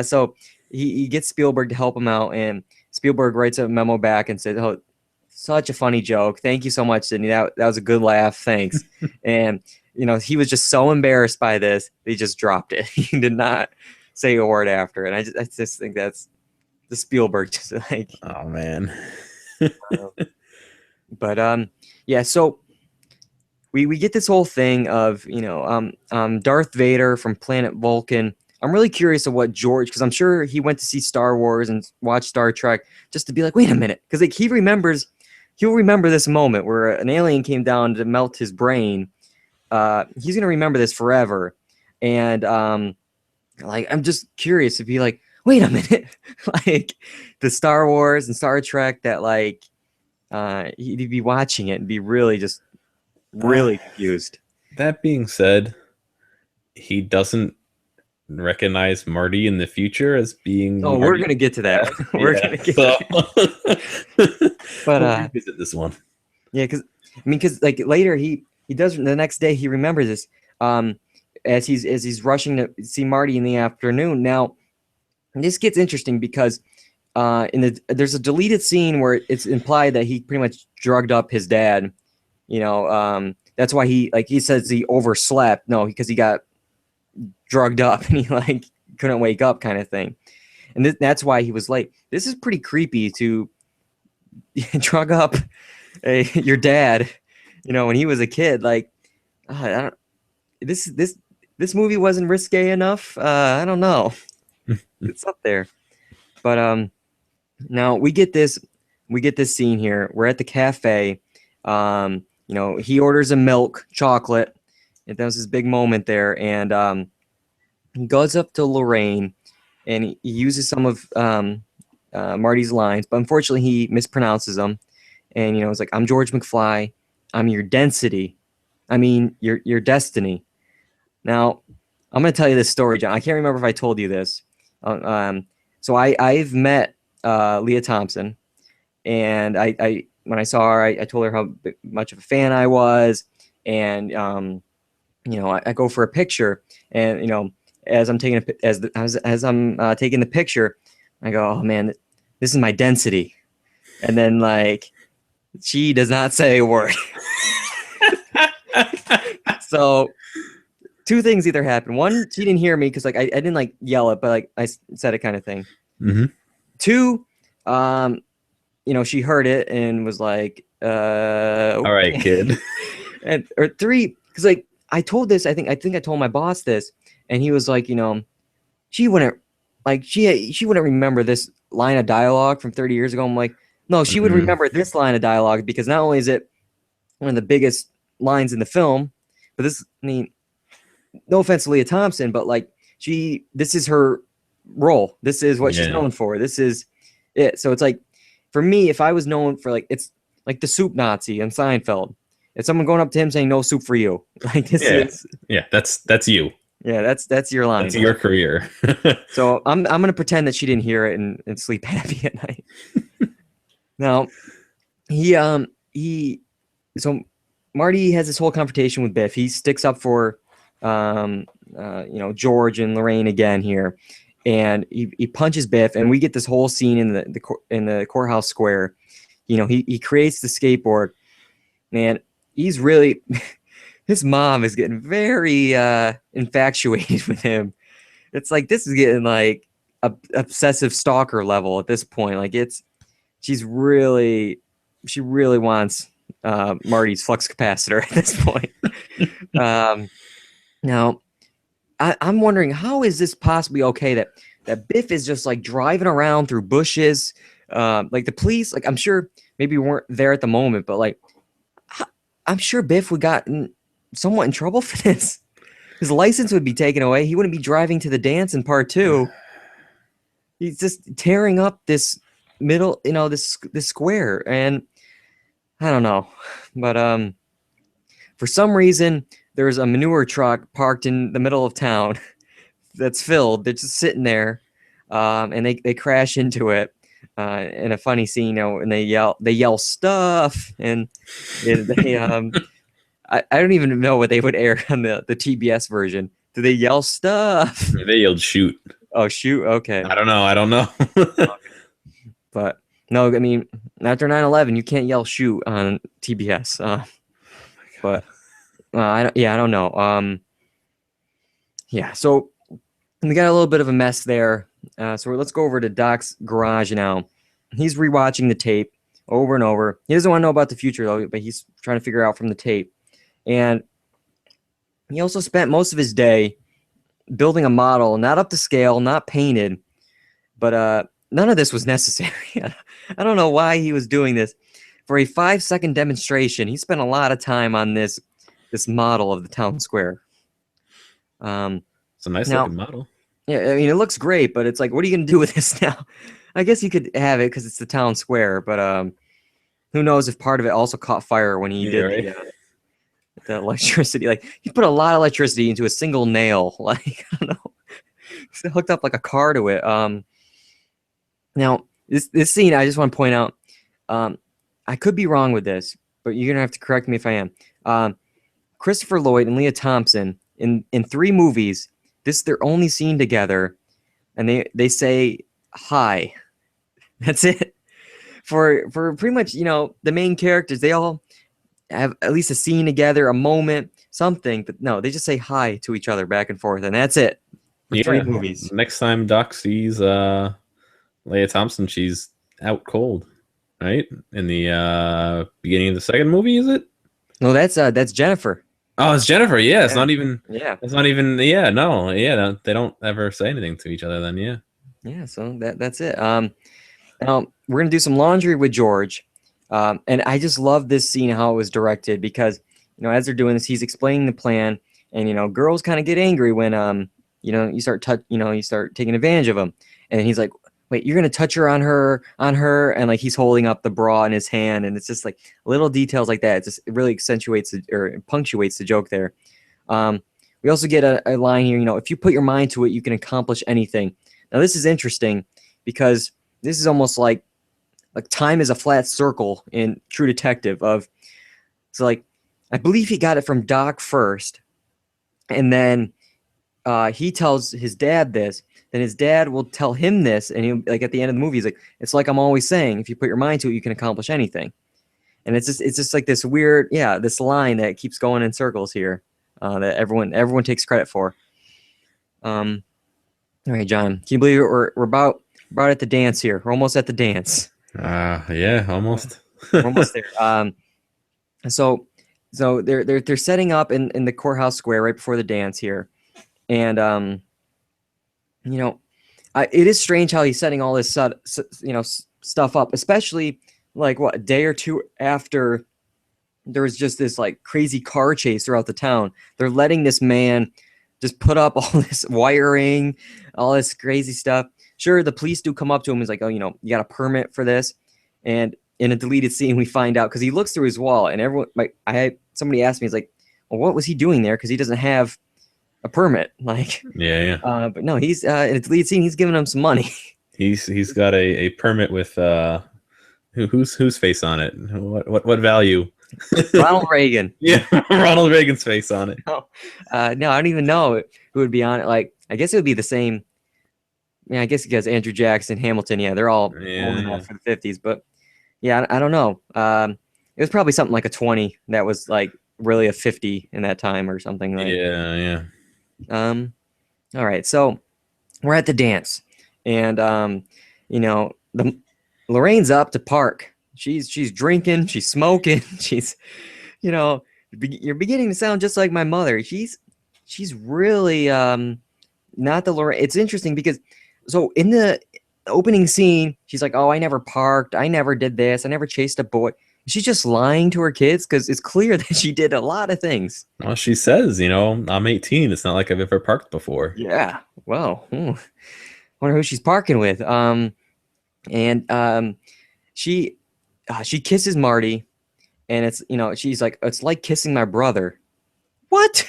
Speaker 1: So he gets Spielberg to help him out, and Spielberg writes a memo back and said, "Oh, such a funny joke. Thank you so much, Sydney. That was a good laugh. Thanks." And he was just so embarrassed by this, he just dropped it. He did not say a word after it. I just think that's the Spielberg just like.
Speaker 2: Oh man.
Speaker 1: But yeah. So we get this whole thing of Darth Vader from planet Vulcan. I'm really curious of what George, because I'm sure he went to see Star Wars and watch Star Trek just to be like, wait a minute, because like he'll remember this moment where an alien came down to melt his brain. He's gonna remember this forever, and like I'm just curious if he like, wait a minute, like the Star Wars and Star Trek that like he'd be watching it and be really just really confused.
Speaker 2: That being said, he doesn't recognize Marty in the future as being.
Speaker 1: Oh,
Speaker 2: Marty.
Speaker 1: we're gonna get to that. We're gonna get to that. But
Speaker 2: we'll revisit this one.
Speaker 1: Yeah, because like later he does the next day he remembers this as he's rushing to see Marty in the afternoon. Now this gets interesting because there's a deleted scene where it's implied that he pretty much drugged up his dad. That's why he says he overslept. No, because he got drugged up and he like couldn't wake up kind of thing. And that's why he was late. This is pretty creepy to drug up your dad, when he was a kid. Like, this movie wasn't risque enough. I don't know. It's up there. But now we get this scene here. We're at the cafe. He orders a milk chocolate. And that was his big moment there. And he goes up to Lorraine and he uses some of Marty's lines, but unfortunately he mispronounces them. And it's like, I'm George McFly, I'm your density. I mean your destiny. Now I'm gonna tell you this story, John. I can't remember if I told you this. So I've met Lea Thompson, and I when I saw her, I told her how much of a fan I was, and I go for a picture, and as I'm taking as I'm taking the picture, I go, oh man, this is my density, and then like she does not say a word. So two things either happened. One, she didn't hear me because like I didn't like yell it, but like I said it kind of thing.
Speaker 2: Mm-hmm.
Speaker 1: Two, she heard it and was like,
Speaker 2: all right, kid.
Speaker 1: or three, because like I told this, I think I told my boss this, and he was like, she wouldn't remember this line of dialogue from 30 years ago. I'm like, no, she would remember this line of dialogue because not only is it one of the biggest lines in the film, but no offense to Lea Thompson, but like this is her role. This is what she's known for. This is it. So it's like, for me, if I was known for like, it's like the soup Nazi in Seinfeld. It's someone going up to him saying no soup for you. Like this is. Yeah,
Speaker 2: that's you.
Speaker 1: Yeah, that's your line.
Speaker 2: That's your career.
Speaker 1: So I'm gonna pretend that she didn't hear it and sleep happy at night. Now, so Marty has this whole confrontation with Biff. He sticks up for George and Lorraine again here, and he punches Biff, and we get this whole scene in the courthouse square. He creates the skateboard, man. He's really his mom is getting very infatuated with him. It's like this is getting like a obsessive stalker level at this point. Like she really wants Marty's flux capacitor at this point. Now I'm wondering, how is this possibly okay that Biff is just like driving around through bushes, Like the police, like I'm sure maybe we weren't there at the moment, but like I'm sure Biff would gotten somewhat in trouble for this. His license would be taken away. He wouldn't be driving to the dance in part 2. He's just tearing up this middle, this square, and I don't know, but for some reason there's a manure truck parked in the middle of town that's filled. They're just sitting there, and they crash into it. In a funny scene, and they yell stuff, and they I don't even know what they would air on the TBS version. Do they yell stuff?
Speaker 2: They yelled shoot.
Speaker 1: Oh, shoot. Okay.
Speaker 2: I don't know.
Speaker 1: But no, I mean, after 9/11, you can't yell shoot on TBS. But I don't know. Yeah. So we got a little bit of a mess there. So let's go over to Doc's garage now. He's rewatching the tape over and over. He doesn't want to know about the future though, but he's trying to figure out from the tape. And he also spent most of his day building a model, not up to scale, not painted, but none of this was necessary. I don't know why he was doing this. For a 5-second demonstration, he spent a lot of time on this model of the town square.
Speaker 2: It's a nice looking model.
Speaker 1: Yeah, I mean, it looks great, but it's like, what are you going to do with this now? I guess you could have it because it's the town square, but who knows if part of it also caught fire when he did the electricity. Like, he put a lot of electricity into a single nail. Like, I don't know. He hooked up like a car to it. Now, this scene, I just want to point out, I could be wrong with this, but you're going to have to correct me if I am. Christopher Lloyd and Lea Thompson, in 3 movies, this is their only scene together, and they say hi. That's it. For pretty much, the main characters, they all have at least a scene together, a moment, something, but no, they just say hi to each other back and forth, and that's it. For 3 movies.
Speaker 2: Next time Doc sees Lea Thompson, she's out cold, right? In the beginning of the second movie, is it?
Speaker 1: No, that's Jennifer.
Speaker 2: Oh, it's Jennifer. Yeah,
Speaker 1: yeah.
Speaker 2: It's not even.
Speaker 1: Yeah.
Speaker 2: It's not even. Yeah, no. Yeah, they don't ever say anything to each other. Then, yeah.
Speaker 1: Yeah. So that's it. Now we're gonna do some laundry with George, and I just love this scene how it was directed because as they're doing this, he's explaining the plan, and girls kind of get angry when you start taking advantage of them, and he's like, wait, you're gonna touch her on her, and like he's holding up the bra in his hand, and it's just like little details like that. It really accentuates or punctuates the joke there. We also get a line here, if you put your mind to it, you can accomplish anything. Now this is interesting because this is almost like time is a flat circle in True Detective so like I believe he got it from Doc first, and then he tells his dad this. Then his dad will tell him this, and he like at the end of the movie, he's like, "It's like I'm always saying, if you put your mind to it, you can accomplish anything." And it's just like this weird, this line that keeps going in circles here, that everyone takes credit for. All right, John, can you believe it? We're about at the dance here. We're almost at the dance.
Speaker 2: Yeah, almost.
Speaker 1: We're almost there. So they're setting up in the courthouse square right before the dance here, and it is strange how he's setting all this stuff up, especially like a day or 2 after there was just this like crazy car chase throughout the town. They're letting this man just put up all this wiring, all this crazy stuff. Sure, the police do come up to him and is like, oh, you got a permit for this, and in a deleted scene we find out because he looks through his wall, and everyone somebody asked me, he's like, well, what was he doing there? Because he doesn't have a permit, like.
Speaker 2: Yeah.
Speaker 1: But no, he's in a deleted scene. He's giving him some money.
Speaker 2: He's got a permit with whose face on it? What value?
Speaker 1: Ronald Reagan.
Speaker 2: Yeah, Ronald Reagan's face on it.
Speaker 1: No, I don't even know who would be on it. Like, I guess it would be the same. Yeah, I guess because Andrew Jackson, Hamilton, they're all old enough for the 50s. But yeah, I don't know. It was probably something like a 20 that was like really a 50 in that time or something. Like.
Speaker 2: Yeah.
Speaker 1: All right, so we're at the dance, and Lorraine's up to park. She's drinking, she's smoking, she's you're beginning to sound just like my mother. She's really not the Lorraine. It's interesting because so in the opening scene, she's like, "Oh, I never parked. I never did this. I never chased a boy." She's just lying to her kids because it's clear that she did a lot of things.
Speaker 2: Well, she says, I'm 18. It's not like I've ever parked before.
Speaker 1: Yeah. Well, wonder who she's parking with. And she kisses Marty, and it's she's like, "It's like kissing my brother." What?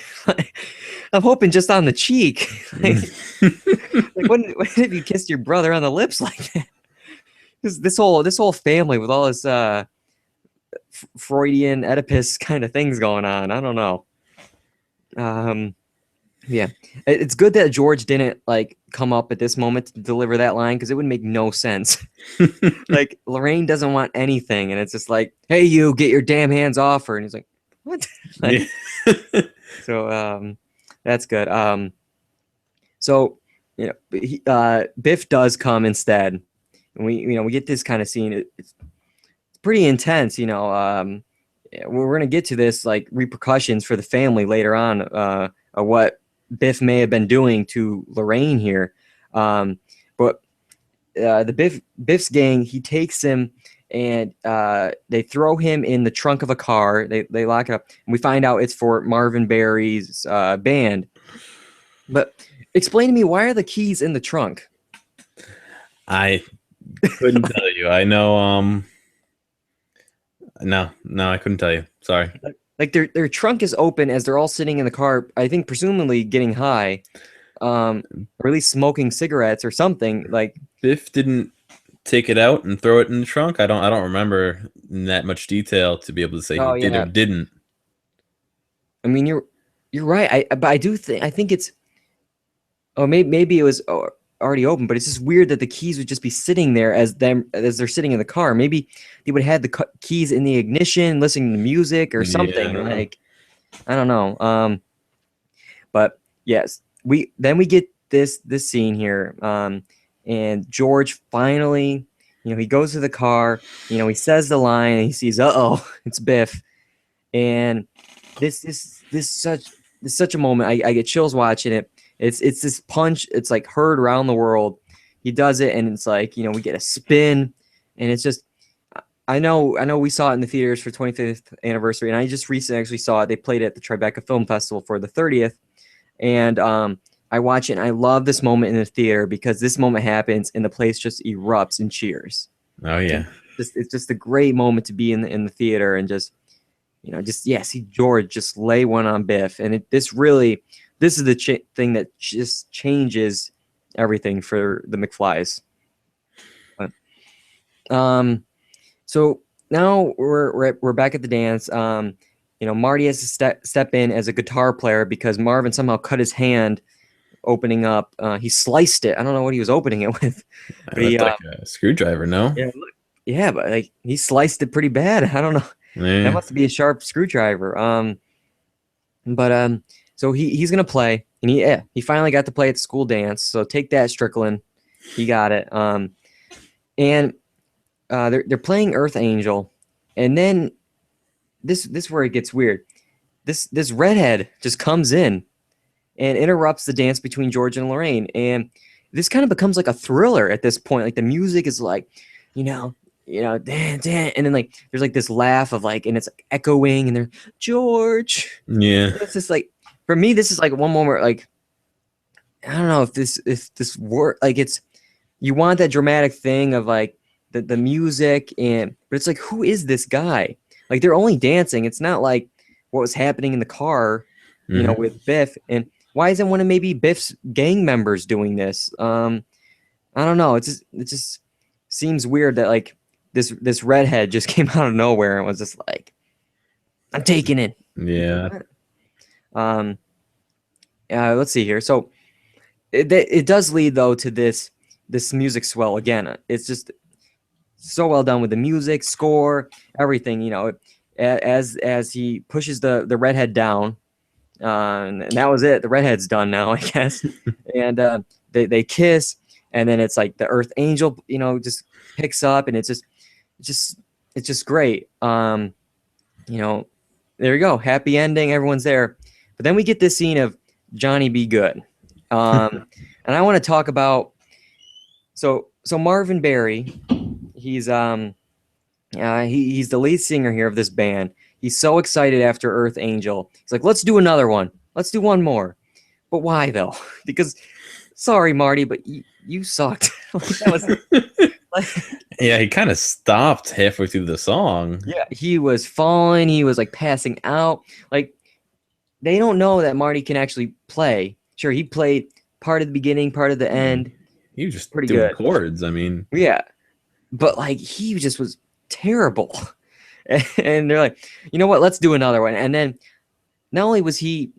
Speaker 1: I'm hoping just on the cheek. Like when have you kissed your brother on the lips like that? This whole family with all this Freudian Oedipus kind of things going on. I don't know. Yeah, it's good that George didn't like come up at this moment to deliver that line because it would make no sense. Like Lorraine doesn't want anything, and it's just like, "Hey, you get your damn hands off her," and he's like, "What?" Like, so that's good. So Biff does come instead, and we get this kind of scene. It's pretty intense. We're gonna get to this like repercussions for the family later on. What Biff may have been doing to Lorraine here, but Biff's gang, he takes him and they throw him in the trunk of a car. They lock it up, and we find out it's for Marvin Berry's band. But explain to me, why are the keys in the trunk?
Speaker 2: I couldn't tell you. I know. No, I couldn't tell you. Sorry.
Speaker 1: Like their trunk is open as they're all sitting in the car. I think presumably getting high, or at least smoking cigarettes or something. Like
Speaker 2: Biff didn't take it out and throw it in the trunk. I don't remember in that much detail to be able to say he did or didn't.
Speaker 1: I mean, you're right. But I do think it's. Oh, maybe it was already open, but it's just weird that the keys would just be sitting there as they're sitting in the car. Maybe they would have the keys in the ignition, listening to music or something. I don't know. But yes, we get this scene here. And George finally, he goes to the car. He says the line, and he sees, "Uh-oh, it's Biff," and this is such a moment. I get chills watching it. It's this punch. It's like heard around the world. He does it, and it's like we get a spin, and it's just. I know we saw it in the theaters for 25th anniversary, and I just recently actually saw it. They played it at the Tribeca Film Festival for the 30th, and I watch it, and I love this moment in the theater because this moment happens, and the place just erupts in cheers.
Speaker 2: Oh yeah,
Speaker 1: it's just a great moment to be in the theater and just see George just lay one on Biff, and this is the thing that just changes everything for the McFlys. So now we're back at the dance. Marty has to step in as a guitar player because Marvin somehow cut his hand opening up. He sliced it. I don't know what he was opening it with. But
Speaker 2: like a screwdriver, no?
Speaker 1: Yeah, but like he sliced it pretty bad. I don't know.
Speaker 2: Yeah.
Speaker 1: That must be a sharp screwdriver. So he's gonna play, and he finally got to play at the school dance. So take that, Strickland. He got it. And they're playing Earth Angel, and then this where it gets weird. This redhead just comes in and interrupts the dance between George and Lorraine, and this kind of becomes like a thriller at this point. Like the music is like, dan, and then like there's like this laugh of like, and it's like echoing, and they're George.
Speaker 2: Yeah,
Speaker 1: it's just like, for me, this is like one moment like, I don't know if this work, like it's, you want that dramatic thing of like the music, but it's like, who is this guy? Like they're only dancing. It's not like what was happening in the car, with Biff. And why isn't one of maybe Biff's gang members doing this? I don't know. It just seems weird that like this redhead just came out of nowhere and was just like, I'm taking it.
Speaker 2: Yeah.
Speaker 1: Let's see here. So it does lead though to this music swell again. It's just so well done with the music, score, everything. As he pushes the redhead down, and that was it. The redhead's done now, I guess. And they kiss, and then it's like the Earth Angel, just picks up, and it's just great. There you go, happy ending. Everyone's there, but then we get this scene of Johnny Be Good, and I want to talk about. So so Marvin Berry, he's he's the lead singer here of this band. He's so excited after Earth Angel. He's like, let's do another one. Let's do one more. But why though? Because sorry, Marty, but you sucked. That was like,
Speaker 2: Yeah, he kind of stopped halfway through the song.
Speaker 1: yeah, he was falling. He was like passing out. Like they don't know that Marty can actually play. Sure, he played part of the beginning, part of the end.
Speaker 2: He was just
Speaker 1: Pretty
Speaker 2: doing
Speaker 1: good.
Speaker 2: chords. I mean,
Speaker 1: Yeah, but like he just was terrible. And they're like, you know what? Let's do another one. And then not only was he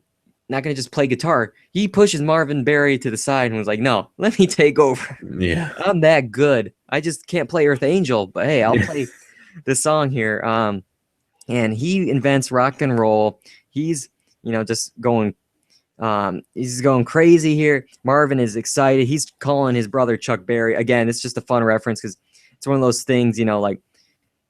Speaker 1: not going to just play guitar, he pushes Marvin Berry to the side and was like, no, let me take over.
Speaker 2: yeah.
Speaker 1: I'm that good. I just can't play Earth Angel, but hey, I'll play this song here. And he invents rock and roll. He's, just going, he's going crazy here. Marvin is excited. He's calling his brother Chuck Berry. Again, it's just a fun reference because it's one of those things, like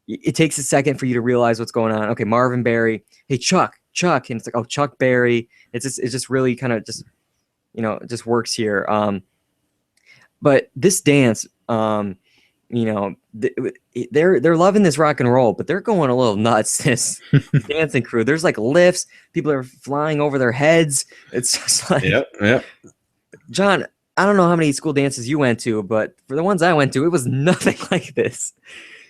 Speaker 1: it takes a second for you to realize what's going on. Okay, Marvin Berry. Hey, Chuck. And it's like, oh, Chuck Berry. It's just really kind of just, it just works here. But this dance, they're loving this rock and roll, but they're going a little nuts. This dancing crew. There's like lifts. People are flying over their heads. It's just like,
Speaker 2: Yep.
Speaker 1: John, I don't know how many school dances you went to, but for the ones I went to, it was nothing like this.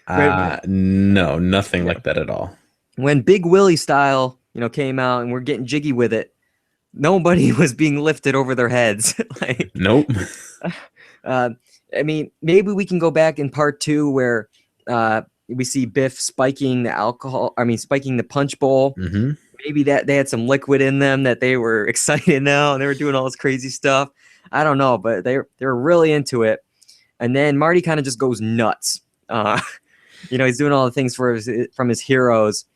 Speaker 2: No, nothing like that at all.
Speaker 1: When Big Willie style, came out and we're getting jiggy with it, nobody was being lifted over their heads. Like,
Speaker 2: nope.
Speaker 1: I mean, maybe we can go back in part 2 where we see Biff spiking the punch bowl.
Speaker 2: Mm-hmm.
Speaker 1: Maybe that they had some liquid in them that they were excited now and they were doing all this crazy stuff. I don't know, but they were really into it. And then Marty kind of just goes nuts. He's doing all the things from his heroes.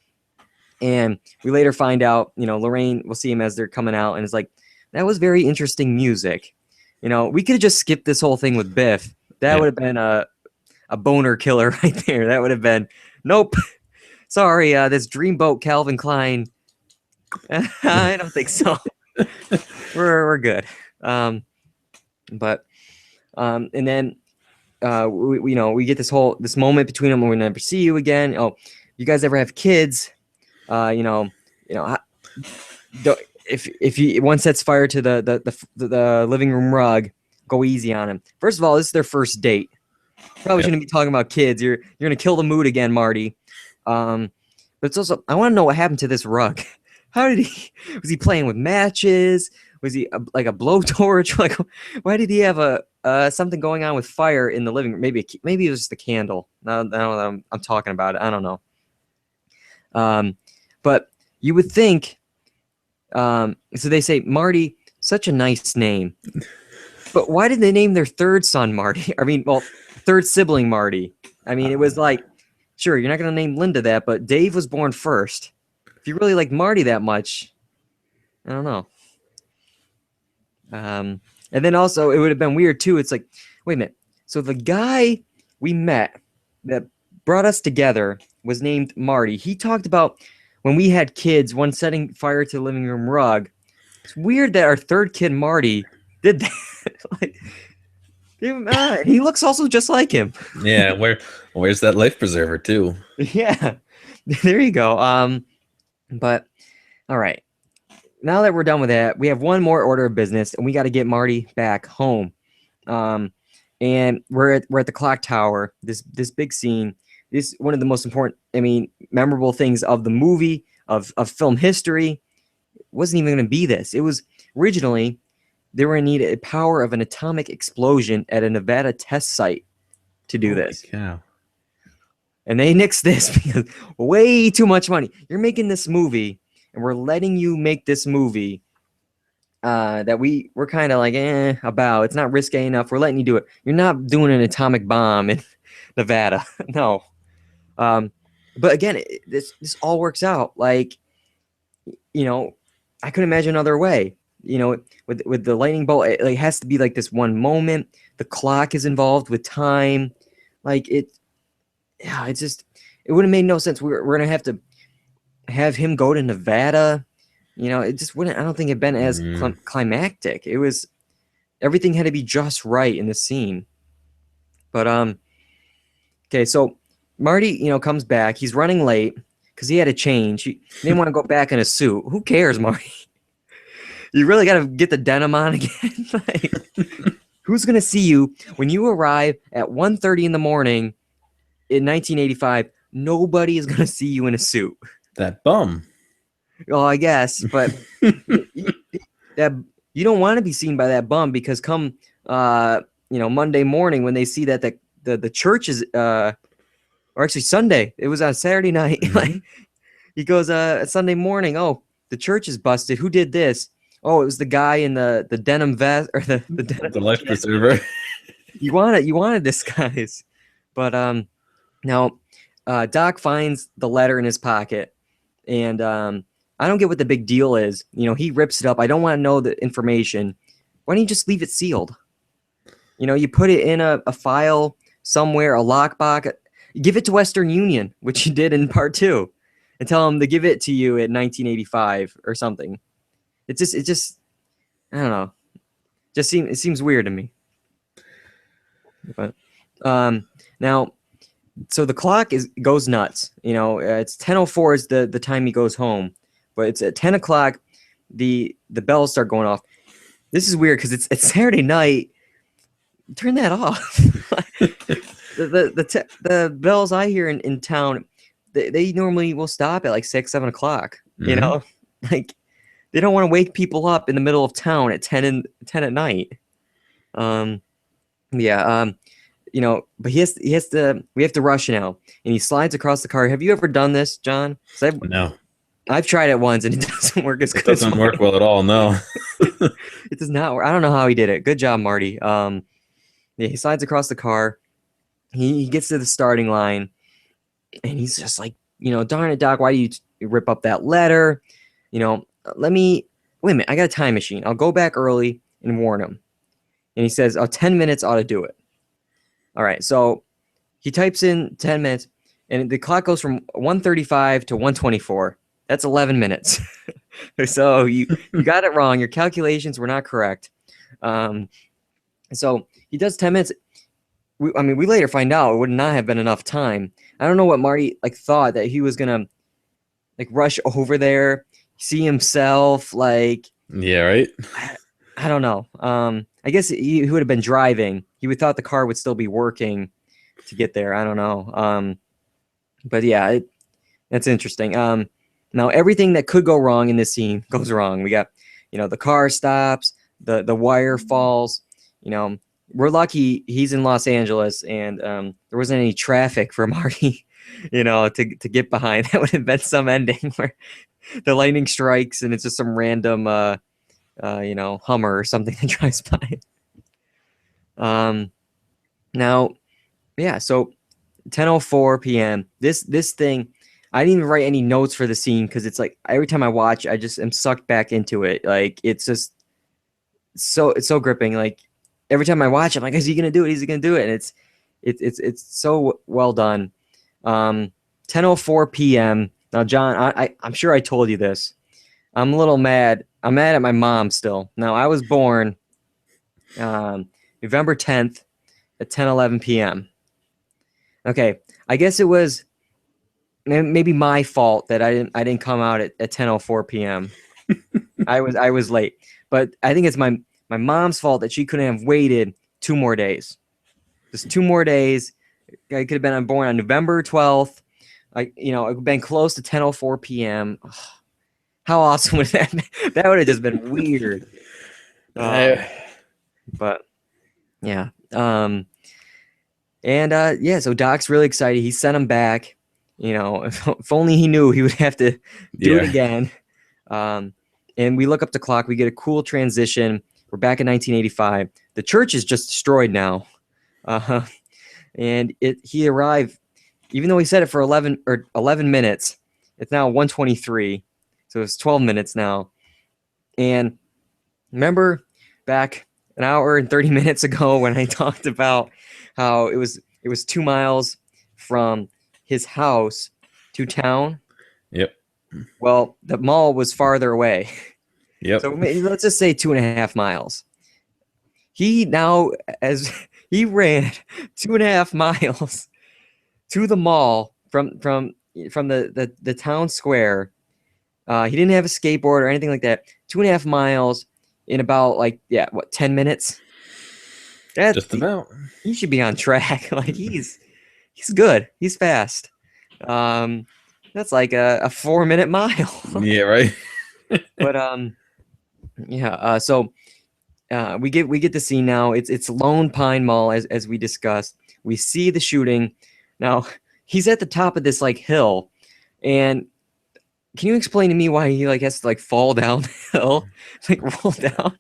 Speaker 1: And we later find out, Lorraine will see him as they're coming out and is like, that was very interesting music. We could have just skipped this whole thing with Biff. That would have been a boner killer right there. That would have been, nope. Sorry, this Dreamboat Calvin Klein. I don't think so. We're good. And then we get this moment between them where we never see you again. Oh, you guys ever have kids? If one sets fire to the living room rug, go easy on him. First of all, this is their first date. Probably shouldn't be talking about kids. You're gonna kill the mood again, Marty. But it's also, I want to know what happened to this rug. How did was he playing with matches? Was he like a blowtorch? Like, why did he have something going on with fire in the living room? Maybe it was just the candle. Now that I'm talking about it, I don't know. But you would think, so they say, Marty, such a nice name. But why did they name their third son Marty? Third sibling Marty. It was like, sure, you're not going to name Linda that, but Dave was born first. If you really like Marty that much, I don't know. And then also, it would have been weird too. It's like, wait a minute. So the guy we met that brought us together was named Marty. He talked about when we had kids, one setting fire to the living room rug. It's weird that our third kid, Marty, did that. He looks also just like him.
Speaker 2: Yeah, where's that life preserver too?
Speaker 1: Yeah, there you go. But all right, now that we're done with that, we have one more order of business, and we got to get Marty back home. And we're at the clock tower. This big scene. This is one of the most important, memorable things of the movie, of film history. It wasn't even going to be this. It was originally, they were going to need a power of an atomic explosion at a Nevada test site to do this.
Speaker 2: Cow.
Speaker 1: And they nixed this because way too much money. You're making this movie, and we're letting you make this movie that we're kind of like, about. It's not risque enough. We're letting you do it. You're not doing an atomic bomb in Nevada. No. But again, this all works out. Like, I couldn't imagine another way. With the lightning bolt, it has to be like this one moment. The clock is involved with time. Like it would have made no sense. We're gonna have to have him go to Nevada. It just wouldn't. I don't think it'd been as climactic. It was, everything had to be just right in the scene. But okay, so Marty, comes back. He's running late because he had to change. He didn't want to go back in a suit. Who cares, Marty? You really got to get the denim on again. Like, who's gonna see you when you arrive at 1:30 in the morning in 1985? Nobody is gonna see you in a suit.
Speaker 2: That bum.
Speaker 1: Well, I guess, but that you don't want to be seen by that bum because come Monday morning when they see that the church is or actually Sunday, it was on Saturday night. Like, he goes Sunday morning, oh, the church is busted. Who did this? Oh, it was the guy in the denim vest or the denim
Speaker 2: The life preserver.
Speaker 1: You want to disguise. But now Doc finds the letter in his pocket, and I don't get what the big deal is. He rips it up. I don't want to know the information. Why don't you just leave it sealed? You put it in a file somewhere, a lockbox. Give it to Western Union, which you did in part 2, and tell them to give it to you at 1985 or something. It just I don't know. It seems weird to me. But now, so the clock goes nuts. It's 10:04 is the time he goes home, but it's at 10 o'clock. The bells start going off. This is weird because it's Saturday night. Turn that off. the bells I hear in town, they normally will stop at like 6-7 o'clock. Like, they don't want to wake people up in the middle of town at 10 at night. But we have to rush now, and he slides across the car. Have you ever done this, John?
Speaker 2: No.
Speaker 1: I've tried it once, and it doesn't work as good.
Speaker 2: It doesn't work well at all. No.
Speaker 1: It does not work. I don't know how he did it. Good job, Marty. He slides across the car. He gets to the starting line, and he's just like, darn it, Doc, why do you rip up that letter? Wait a minute. I got a time machine. I'll go back early and warn him. And he says, 10 minutes ought to do it. All right. So he types in 10 minutes, and the clock goes from 1:35 to 1:24. That's 11 minutes. So you got it wrong. Your calculations were not correct. So he does 10 minutes. We later find out it would not have been enough time. I don't know what Marty thought, that he was gonna rush over there, see himself,
Speaker 2: yeah, right.
Speaker 1: I don't know. I guess he would have been driving. He would thought the car would still be working to get there. I don't know. But yeah, that's interesting. Now everything that could go wrong in this scene goes wrong. We got, the car stops, the wire falls. We're lucky he's in Los Angeles, and there wasn't any traffic for Marty, to get behind. That would have been some ending where the lightning strikes and it's just some random, Hummer or something that drives by. Now, yeah, so 10:04 p.m. This thing, I didn't even write any notes for the scene because it's like every time I watch, I just am sucked back into it. Like, it's just it's so gripping. Like, every time I watch, I'm like, is he gonna do it? Is he gonna do it? And it's so well done. 10:04 p.m. Now, John, I'm sure I told you this. I'm a little mad. I'm mad at my mom still. Now, I was born November 10th at 10:11 p.m. Okay, I guess it was maybe my fault that I didn't come out at 10:04 p.m. I was late, but I think it's my mom's fault that she couldn't have waited 2 more days. Just 2 more days. I could have been born on November 12th. It would have been close to 10:04 p.m. Oh, how awesome would that be? That would have just been weird. But yeah. So Doc's really excited. He sent him back. If only he knew he would have to do it again. And we look up the clock. We get a cool transition. We're back in 1985. The church is just destroyed now. And he arrived, even though he said it for 11 minutes, it's now 1:23. So it's 12 minutes now. And remember back an hour and 30 minutes ago when I talked about how it was 2 miles from his house to town?
Speaker 2: Yep.
Speaker 1: Well, the mall was farther away.
Speaker 2: Yep.
Speaker 1: So let's just say 2.5 miles. He now, as He ran 2.5 miles to the mall from the town square. He didn't have a skateboard or anything like that. 2.5 miles in about 10 minutes. That
Speaker 2: Just about.
Speaker 1: he should be on track. Like he's good. He's fast. That's like a 4-minute mile.
Speaker 2: Yeah, right.
Speaker 1: But yeah. So we get the scene now. It's Lone Pine Mall as we discussed. We see the shooting. Now he's at the top of this like hill, and can you explain to me why he like has to like fall down the hill, like roll down?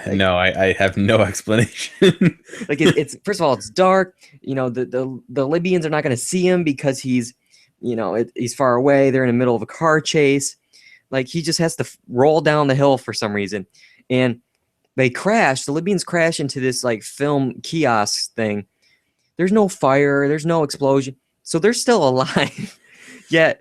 Speaker 1: Like,
Speaker 2: No, I have no explanation.
Speaker 1: like it's first of all, it's dark. You know, the Libyans are not going to see him because he's, he's far away. They're in the middle of a car chase. Like he just has to roll down the hill for some reason, and they crash. The Libyans crash into this like film kiosk thing. There's no fire. There's no explosion, so they're still alive. Yet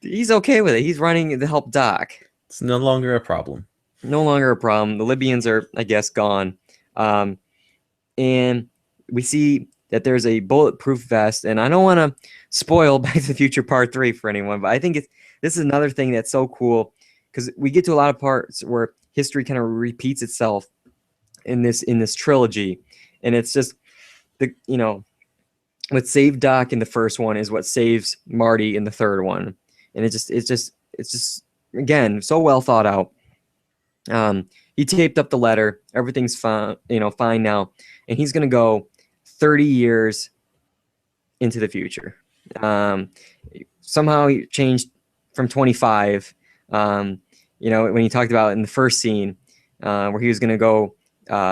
Speaker 1: he's okay with it. He's running to help Doc.
Speaker 2: It's no longer a problem.
Speaker 1: No longer a problem. The Libyans are, I guess, gone. And we see that there's a bulletproof vest. And I don't want to spoil Back to the Future Part 3 for anyone, but I think this is another thing that's so cool because we get to a lot of parts where history kind of repeats itself in this trilogy. And it's just, what saved Doc in the first one is what saves Marty in the third one. And it's just again, so well thought out. He taped up the letter. Everything's fine, fine now. And he's going to go 30 years into the future. Somehow he changed from 25, when he talked about in the first scene, where he was going to go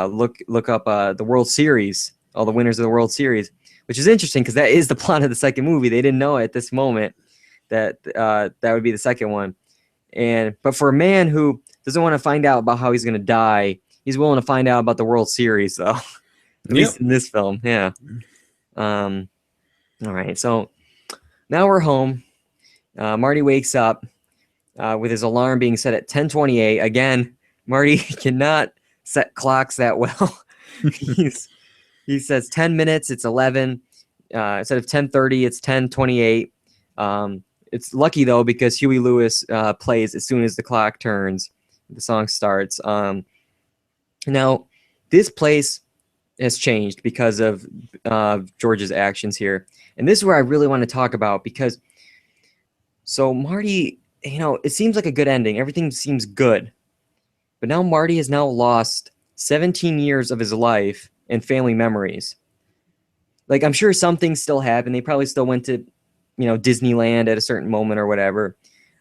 Speaker 1: look up the World Series, all the winners of the World Series, which is interesting because that is the plot of the second movie. They didn't know at this moment that that would be the second one. But for a man who doesn't want to find out about how he's going to die, he's willing to find out about the World Series, though. At least in this film, yeah. All right, so now we're home. Marty wakes up with his alarm being set at 10:28. Again, Marty cannot set clocks that well. He says 10 minutes, it's 11. Instead of 10:30, it's 10:28. It's lucky, though, because Huey Lewis plays as soon as the clock turns. The song starts. Now, this place has changed because of George's actions here. And this is where I really want to talk about because, so Marty, it seems like a good ending. Everything seems good. But now Marty has now lost 17 years of his life and family memories. Like, I'm sure some things still happen. They probably still went to, Disneyland at a certain moment or whatever.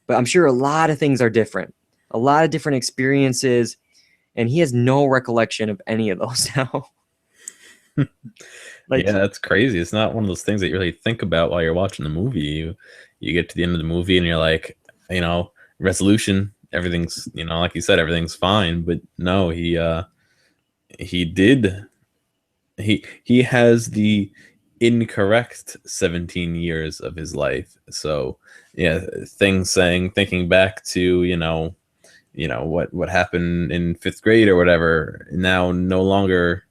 Speaker 1: But I'm sure a lot of things are different. A lot of different experiences. And he has no recollection of any of those now.
Speaker 2: Yeah, that's crazy. It's not one of those things that you really think about while you're watching the movie. You get to the end of the movie and you're like, resolution, everything's, like you said, everything's fine. But no, he has the incorrect 17 years of his life. So yeah, thinking back to, what happened in 5th grade or whatever, now no longer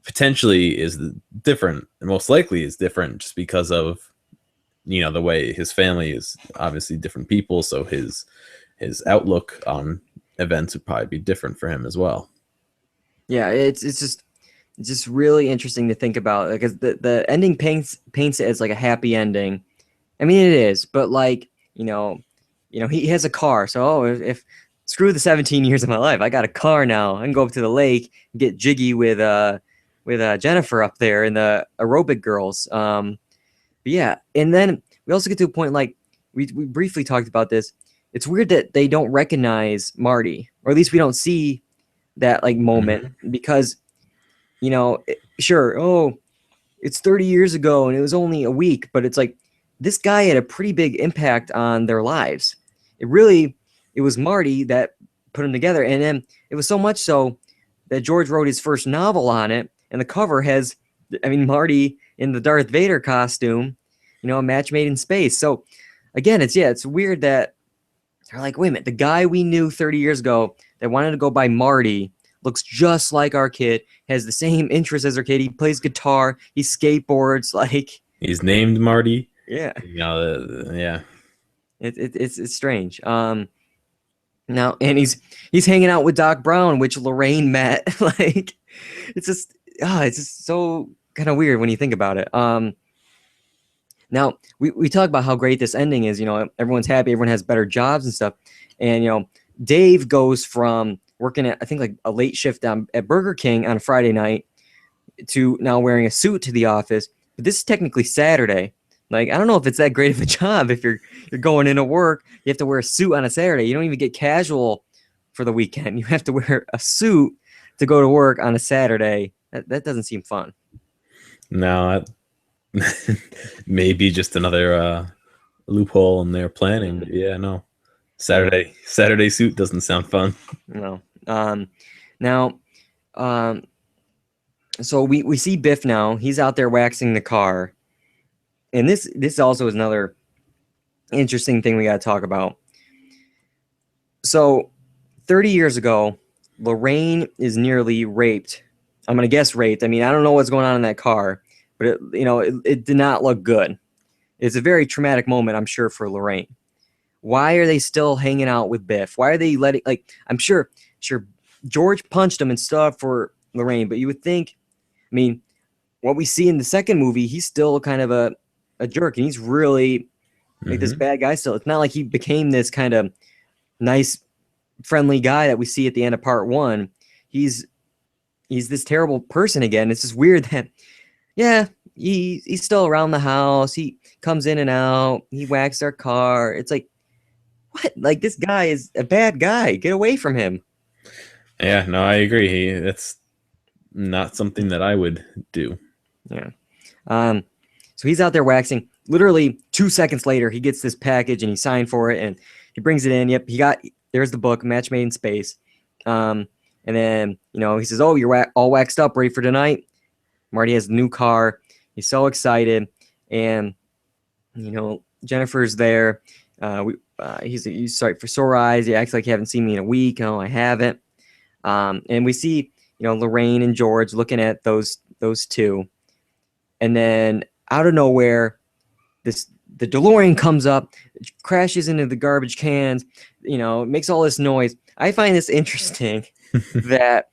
Speaker 2: potentially is different, most likely is different just because of the way his family is obviously different people, so his outlook on events would probably be different for him as well.
Speaker 1: Yeah, it's just really interesting to think about because the ending paints it as like a happy ending. I mean, it is, but like he has a car, so if screw the 17 years of my life, I got a car now. I can go up to the lake and get jiggy with Jennifer up there and the aerobic girls. But yeah, and then we also get to a point like we briefly talked about this. It's weird that they don't recognize Marty, or at least we don't see that like moment because sure, it's 30 years ago and it was only a week, but it's like this guy had a pretty big impact on their lives. It was Marty that put them together, and then it was so much so that George wrote his first novel on it, and the cover has, Marty in the Darth Vader costume, a match made in space. So again, it's weird that they're like, wait a minute, the guy we knew 30 years ago that wanted to go by Marty looks just like our kid, has the same interests as our kid. He plays guitar, he skateboards, like
Speaker 2: He's named Marty.
Speaker 1: yeah.
Speaker 2: You know, yeah.
Speaker 1: It's strange. Now and he's hanging out with Doc Brown, which Lorraine met. Like it's just so kind of weird when you think about it. Now we talk about how great this ending is. You know, everyone's happy, everyone has better jobs and stuff. And you know, Dave goes from working at I think like a late shift at Burger King on a Friday night to now wearing a suit to the office. But this is technically Saturday. Like I don't know if it's that great of a job if you're going into work, you have to wear a suit on a Saturday. You don't even get casual for the weekend. You have to wear a suit to go to work on a Saturday. That doesn't seem fun.
Speaker 2: No, maybe just another loophole in their planning. But yeah, no. Saturday suit doesn't sound fun.
Speaker 1: No. Now, so we see Biff now. He's out there waxing the car. And this also is another interesting thing we got to talk about. So 30 years ago, Lorraine is nearly raped. I'm going to guess raped. I mean, I don't know what's going on in that car, but it did not look good. It's a very traumatic moment, I'm sure, for Lorraine. Why are they still hanging out with Biff? Why are they letting, like, I'm sure George punched him and stuff for Lorraine, but you would think, I mean, what we see in the second movie, he's still kind of a jerk, and he's really like this bad guy still. It's not like he became this kind of nice, friendly guy that we see at the end of part one. He's this terrible person again. It's just weird that, yeah, he's still around the house. He comes in and out. He whacks our car. It's like, what? Like, this guy is a bad guy. Get away from him.
Speaker 2: Yeah, no, I agree. That's not something that I would do.
Speaker 1: Yeah. So he's out there waxing. Literally 2 seconds later, he gets this package and he signed for it and he brings it in. Yep, there's the book, Match Made in Space. And then, he says, oh, you're all waxed up, ready for tonight? Marty has a new car. He's so excited. And, Jennifer's there. He's sorry for sore eyes. He acts like you haven't seen me in a week. No, I haven't. And we see, Lorraine and George looking at those two. And then out of nowhere, the DeLorean comes up, crashes into the garbage cans, makes all this noise. I find this interesting that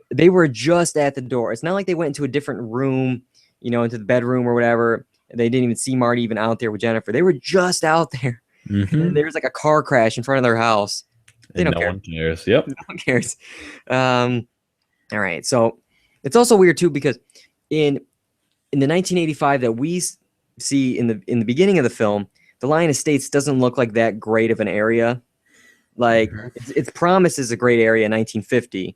Speaker 1: they were just at the door. It's not like they went into a different room, into the bedroom or whatever. They didn't even see Marty even out there with Jennifer. They were just out there. And there was like a car crash in front of their house. They don't care.
Speaker 2: No one cares. Yep.
Speaker 1: No one cares. All right. So it's also weird too, because in the 1985 that we see in the beginning of the film, the Lion Estates doesn't look like that great of an area. Like it's promised as a great area in 1950,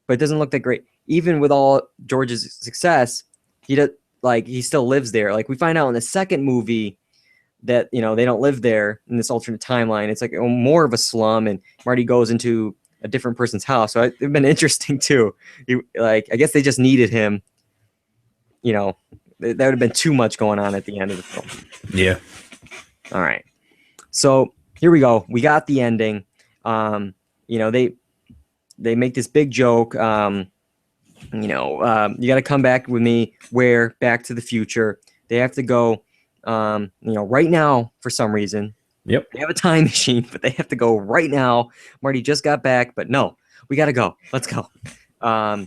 Speaker 1: but it doesn't look that great. Even with all George's success, he still lives there. Like we find out in the second movie that they don't live there in this alternate timeline. It's like more of a slum, and Marty goes into a different person's house. So it's been interesting too. I guess they just needed him. That would have been too much going on at the end of the film.
Speaker 2: Yeah.
Speaker 1: All right. So here we go. We got the ending. They make this big joke. You got to come back with me. Where? Back to the Future. They have to go. Right now for some reason.
Speaker 2: Yep.
Speaker 1: They have a time machine, but they have to go right now. Marty just got back, but no, we got to go. Let's go. A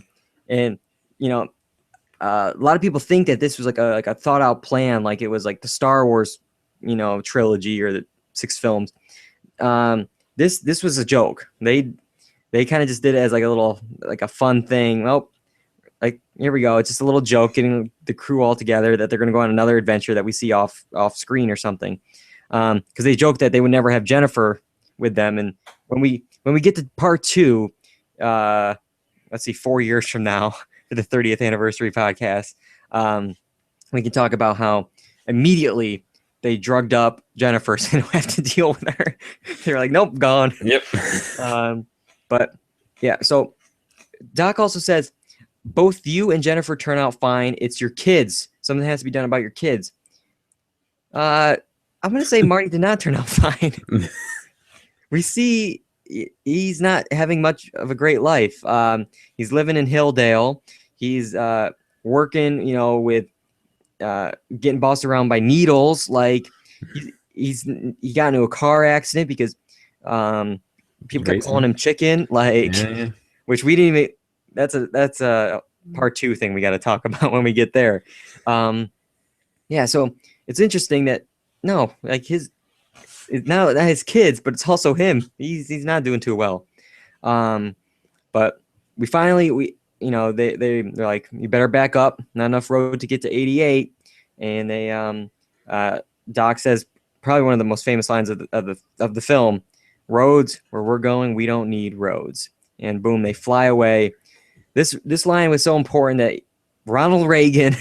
Speaker 1: lot of people think that this was like a thought out plan, like it was like the Star Wars, trilogy or the 6 films. This was a joke. They kind of just did it as like a fun thing. Well, like here we go. It's just a little joke, getting the crew all together that they're going to go on another adventure that we see off screen or something. Because they joked that they would never have Jennifer with them. And when we get to part 2, let's see, 4 years from now for the 30th anniversary podcast, we can talk about how immediately they drugged up Jennifer so they don't have to deal with her. They're like, nope, gone.
Speaker 2: Yep.
Speaker 1: But yeah, so Doc also says, both you and Jennifer turn out fine. It's your kids. Something has to be done about your kids. I'm going to say Marty did not turn out fine. We see, he's not having much of a great life. He's living in Hilldale. He's working, with getting bossed around by needles. Like he got into a car accident because people kept calling him chicken. Like,
Speaker 2: Yeah.
Speaker 1: which we didn't even. That's a part 2 thing we got to talk about when we get there. Yeah, so it's interesting that like it's not his kids, but it's also him. He's not doing too well. But we finally they're like, you better back up. Not enough road to get to 88, and they Doc says probably one of the most famous lines of the film: "Roads, where we're going, we don't need roads." And boom, they fly away. This line was so important that Ronald Reagan,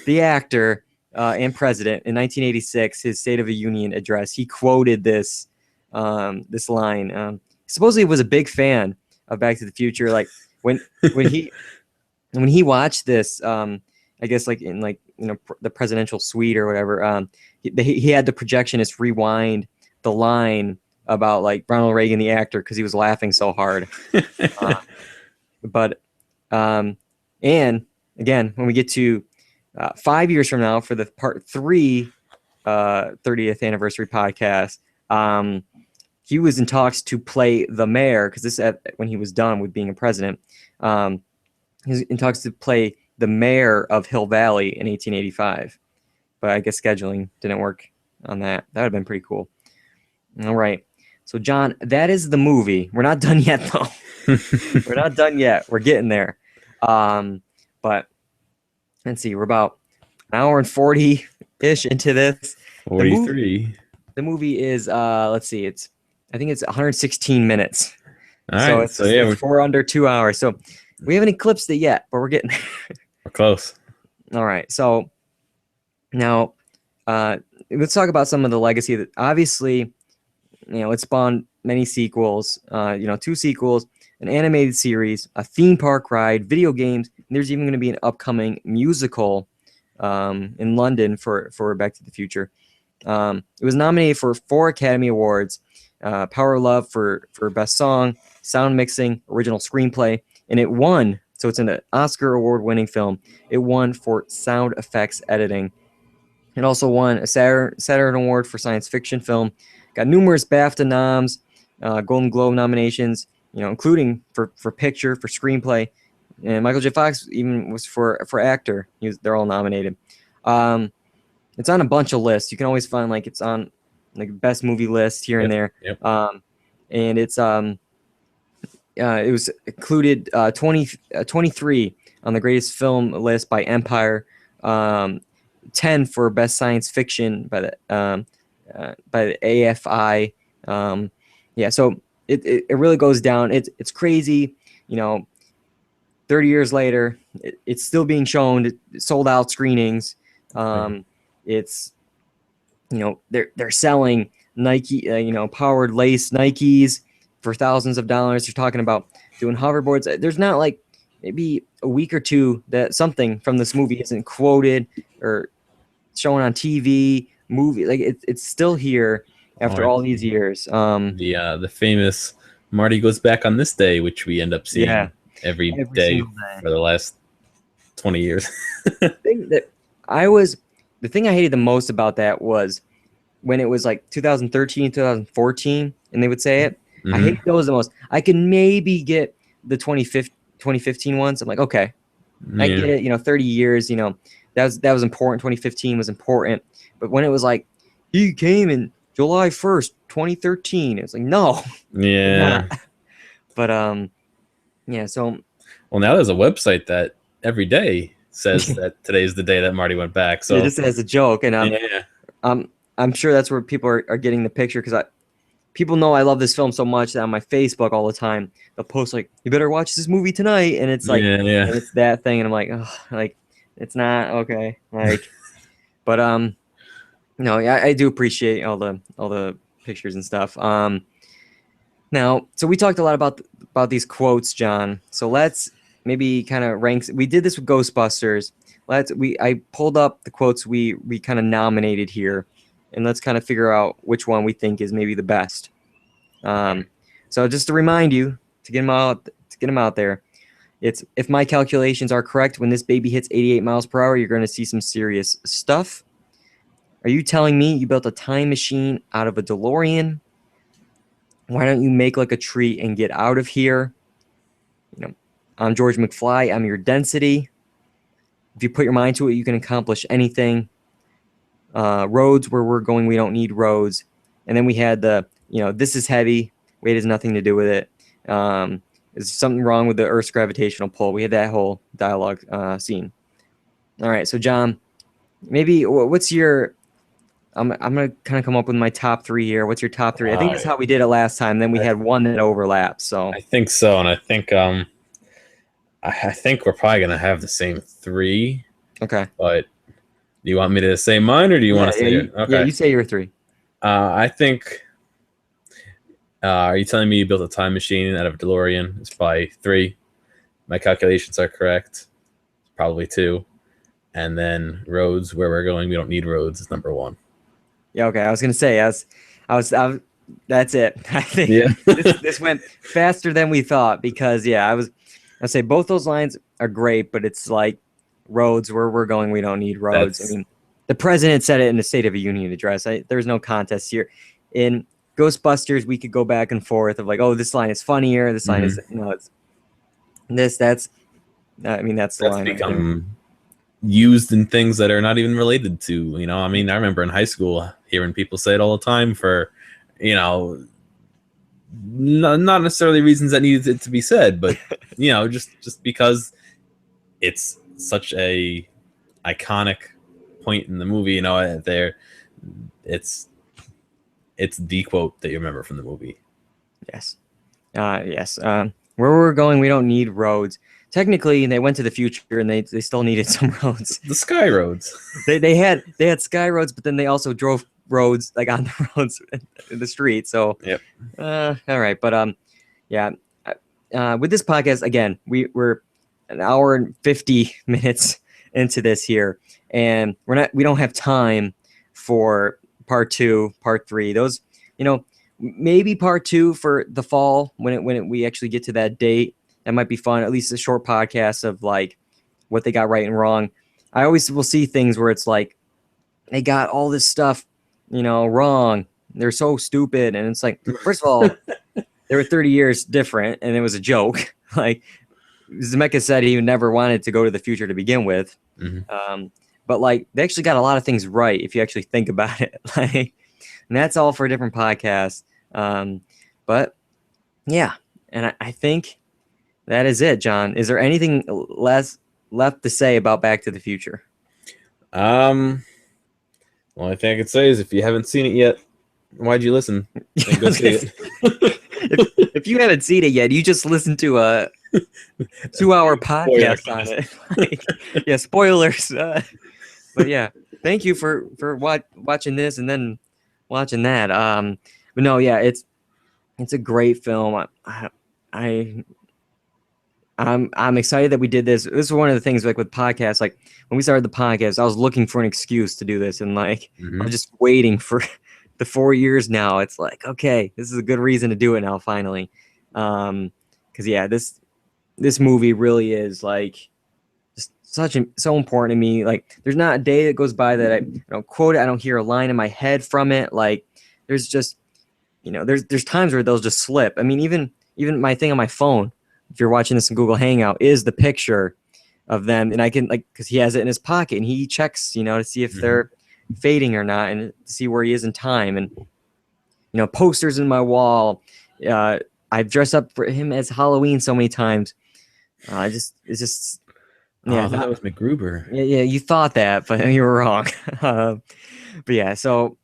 Speaker 1: the actor and president, in 1986, his State of the Union address, he quoted this line. Supposedly, was a big fan of Back to the Future. Like when he watched this, I guess like in the presidential suite or whatever, he had the projectionist rewind the line about like Ronald Reagan, the actor, because he was laughing so hard. And again, when we get to 5 years from now for the part 3 30th anniversary podcast, he was in talks to play the mayor, because this when he was done with being a president. He was in talks to play the mayor of Hill Valley in 1885, but I guess scheduling didn't work on that. That would have been pretty cool. All right. So, John, that is the movie. We're not done yet, though. We're not done yet. We're getting there. But let's see. We're about an hour and 40-ish into this.
Speaker 2: 43.
Speaker 1: The movie is, let's see. I think it's 116 minutes.
Speaker 2: All right.
Speaker 1: So it's 4 under 2 hours. So we haven't eclipsed it yet, but we're getting there.
Speaker 2: We're close.
Speaker 1: All right. So now let's talk about some of the legacy that obviously, it spawned many sequels, 2 sequels, an animated series, a theme park ride, video games. And there's even going to be an upcoming musical in London for Back to the Future. It was nominated for 4 Academy Awards: Power of Love for Best Song, Sound Mixing, Original Screenplay, and it won. So it's an Oscar award-winning film. It won for Sound Effects Editing. It also won a Saturn Award for Science Fiction Film. Got numerous BAFTA noms, Golden Globe nominations, including for picture, for screenplay, and Michael J. Fox even was for actor. They're all nominated. It's on a bunch of lists. You can always find it's on like best movie list here and there.
Speaker 2: Yep.
Speaker 1: And it's it was included 23 on the greatest film list by Empire, 10 for best science fiction by the AFI. So it really goes down. It's crazy. 30 years later, it's still being shown. Sold out screenings. It's they're selling Nike, powered lace Nikes for thousands of dollars. They're talking about doing hoverboards. There's not like maybe a week or two that something from this movie isn't quoted or shown on TV, movie. Like it's still here after all these years.
Speaker 2: The famous Marty Goes Back on This Day, which we end up seeing every day for the last 20 years.
Speaker 1: The thing I hated the most about that was when it was like 2013, 2014, and they would say it. Mm-hmm. I hate those the most. I can maybe get the 2015 ones. I'm like, okay, I get it. 30 years. That was important. 2015 was important. But when it was like, he came in July 1st, 2013, it's like, no.
Speaker 2: Yeah.
Speaker 1: But So.
Speaker 2: Well, now there's a website that every day says that today's the day that Marty went back. So
Speaker 1: just as a joke, and I'm sure that's where people are getting the picture, because people know I love this film so much that on my Facebook all the time they'll post like, you better watch this movie tonight, and it's like, and it's that thing, and I'm like, oh, like it's not okay, like, but I do appreciate all the pictures and stuff. Now, so we talked a lot about these quotes, John. So let's maybe kind of rank. We did this with Ghostbusters. I pulled up the quotes we kind of nominated here, and let's kind of figure out which one we think is maybe the best. So just to remind you to get them out there. It's if my calculations are correct, when this baby hits 88 miles per hour, you're going to see some serious stuff. Are you telling me you built a time machine out of a DeLorean? Why don't you make like a tree and get out of here? You know, I'm George McFly. I'm your density. If you put your mind to it, you can accomplish anything. Roads, where we're going, we don't need roads. And then we had this is heavy. Weight has nothing to do with it. Is something wrong with the Earth's gravitational pull? We had that whole dialogue scene. All right, so John, maybe what's your? I'm gonna kind of come up with my top 3 here. What's your top 3? I think that's how we did it last time. Then we had one that overlapped. So
Speaker 2: I think so, and I think we're probably gonna have the same 3.
Speaker 1: Okay.
Speaker 2: But do you want me to say mine, or do you want to say it? Okay.
Speaker 1: Yeah, you say your 3.
Speaker 2: I think. Are you telling me you built a time machine out of a DeLorean? It's probably 3. My calculations are correct. It's probably 2. And then roads, where we're going, we don't need roads, is number 1.
Speaker 1: Yeah, okay. I was gonna say, that's it. I think this went faster than we thought because I say both those lines are great, but it's like roads, where we're going, we don't need roads. I mean, the president said it in the State of the Union address. There's no contest here. In Ghostbusters, we could go back and forth of like, oh, this line is funnier. This line is that's the line.
Speaker 2: Become used in things that are not even related to, I mean, I remember in high school hearing people say it all the time for, not necessarily reasons that needed it to be said, but just because it's such a iconic point in the movie, it's the quote that you remember from the movie.
Speaker 1: Yes. Where we're going, we don't need roads. Technically, they went to the future and they still needed some roads.
Speaker 2: The sky roads.
Speaker 1: They had sky roads, but then they also drove roads like on the roads in the street. So
Speaker 2: yep.
Speaker 1: All right, but with this podcast again, we're an hour and 50 minutes into this here, and we don't have time for part 2, part 3. Those, maybe part 2 for the fall when we actually get to that date. That might be fun. At least a short podcast of like what they got right and wrong. I always will see things where it's like they got all this stuff, wrong. They're so stupid, and it's like, first of all, they were 30 years different, and it was a joke. Like Zemeckis said, he never wanted to go to the future to begin with.
Speaker 2: Mm-hmm.
Speaker 1: But like they actually got a lot of things right if you actually think about it. Like, and that's all for a different podcast. But yeah, and I think that is it, John. Is there anything left to say about Back to the Future?
Speaker 2: Well, only thing I could say is if you haven't seen it yet, why'd you listen? Go see it.
Speaker 1: If you haven't seen it yet, you just listened to a 2-hour podcast on it. Like, spoilers. But yeah, thank you for watching this and then watching that. But no, yeah, it's a great film. I'm excited that we did this. This is one of the things like with podcasts. Like when we started the podcast, I was looking for an excuse to do this, and like I was just waiting for the 4 years now. It's like, okay, this is a good reason to do it now finally. Because this movie really is like just so important to me. Like there's not a day that goes by that I don't quote it. I don't hear a line in my head from it. Like there's just there's times where they'll just slip. I mean, even my thing on my phone, if you're watching this in Google Hangout, is the picture of them, and I can because he has it in his pocket and he checks to see if they're fading or not and to see where he is in time. And posters in my wall. I've dressed up for him as Halloween so many times. It's just
Speaker 2: yeah. That was MacGruber.
Speaker 1: Yeah, you thought that, but you were wrong. But yeah, so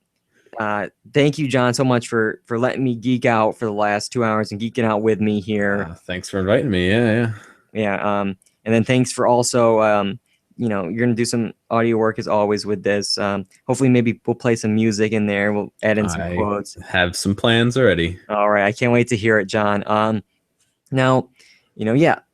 Speaker 1: thank you, John, so much for letting me geek out for the last 2 hours and geeking out with me here.
Speaker 2: Thanks for inviting me. Yeah.
Speaker 1: And then thanks for also you're gonna do some audio work as always with this. Hopefully maybe we'll play some music in there. We'll add in some quotes.
Speaker 2: Have some plans already.
Speaker 1: All right, I can't wait to hear it, John. Now,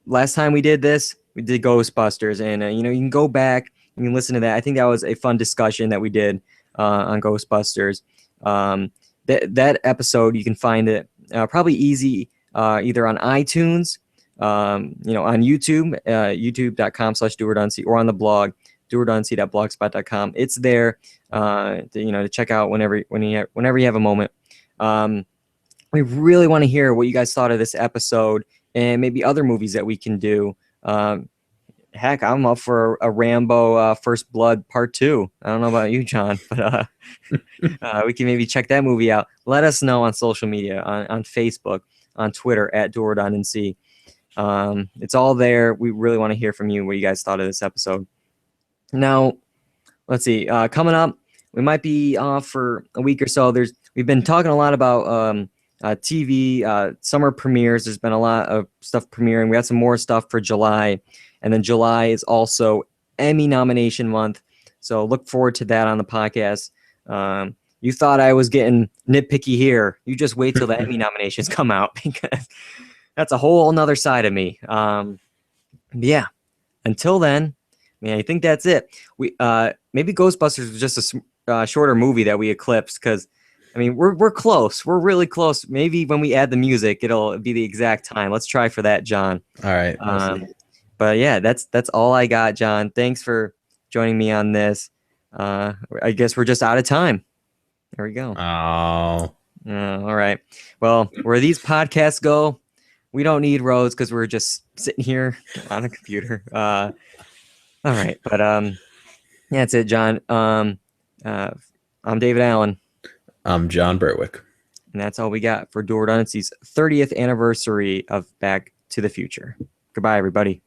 Speaker 1: last time we did this, we did Ghostbusters, and you can go back and you can listen to that. I think that was a fun discussion that we did on Ghostbusters. That episode, you can find it probably easy either on iTunes, on YouTube, youtube.com/duredundancy, or on the blog, duredundancy.blogspot.com. It's there, to check out whenever you have a moment. We really want to hear what you guys thought of this episode and maybe other movies that we can do. Heck, I'm up for a Rambo First Blood Part 2. I don't know about you, John, but we can maybe check that movie out. Let us know on social media, on Facebook, on Twitter, @Dual Redundancy. It's all there. We really want to hear from you, what you guys thought of this episode. Now, let's see. Coming up, we might be off for a week or so. We've been talking a lot about TV, summer premieres. There's been a lot of stuff premiering. We got some more stuff for July. And then July is also Emmy nomination month. So look forward to that on the podcast. You thought I was getting nitpicky here. You just wait till the Emmy nominations come out, because that's a whole nother side of me. Yeah. Until then, I think that's it. We maybe Ghostbusters was just a shorter movie that we eclipsed, because we're close. We're really close. Maybe when we add the music, it'll be the exact time. Let's try for that, John.
Speaker 2: All right.
Speaker 1: But yeah, that's all I got, John. Thanks for joining me on this. I guess we're just out of time. There we go.
Speaker 2: Oh.
Speaker 1: All right. Well, where these podcasts go, we don't need roads, because we're just sitting here on a computer. All right. But that's it, John. I'm David Allen.
Speaker 2: I'm John Berwick.
Speaker 1: And that's all we got for Dual Redundancy's 30th anniversary of Back to the Future. Goodbye, everybody.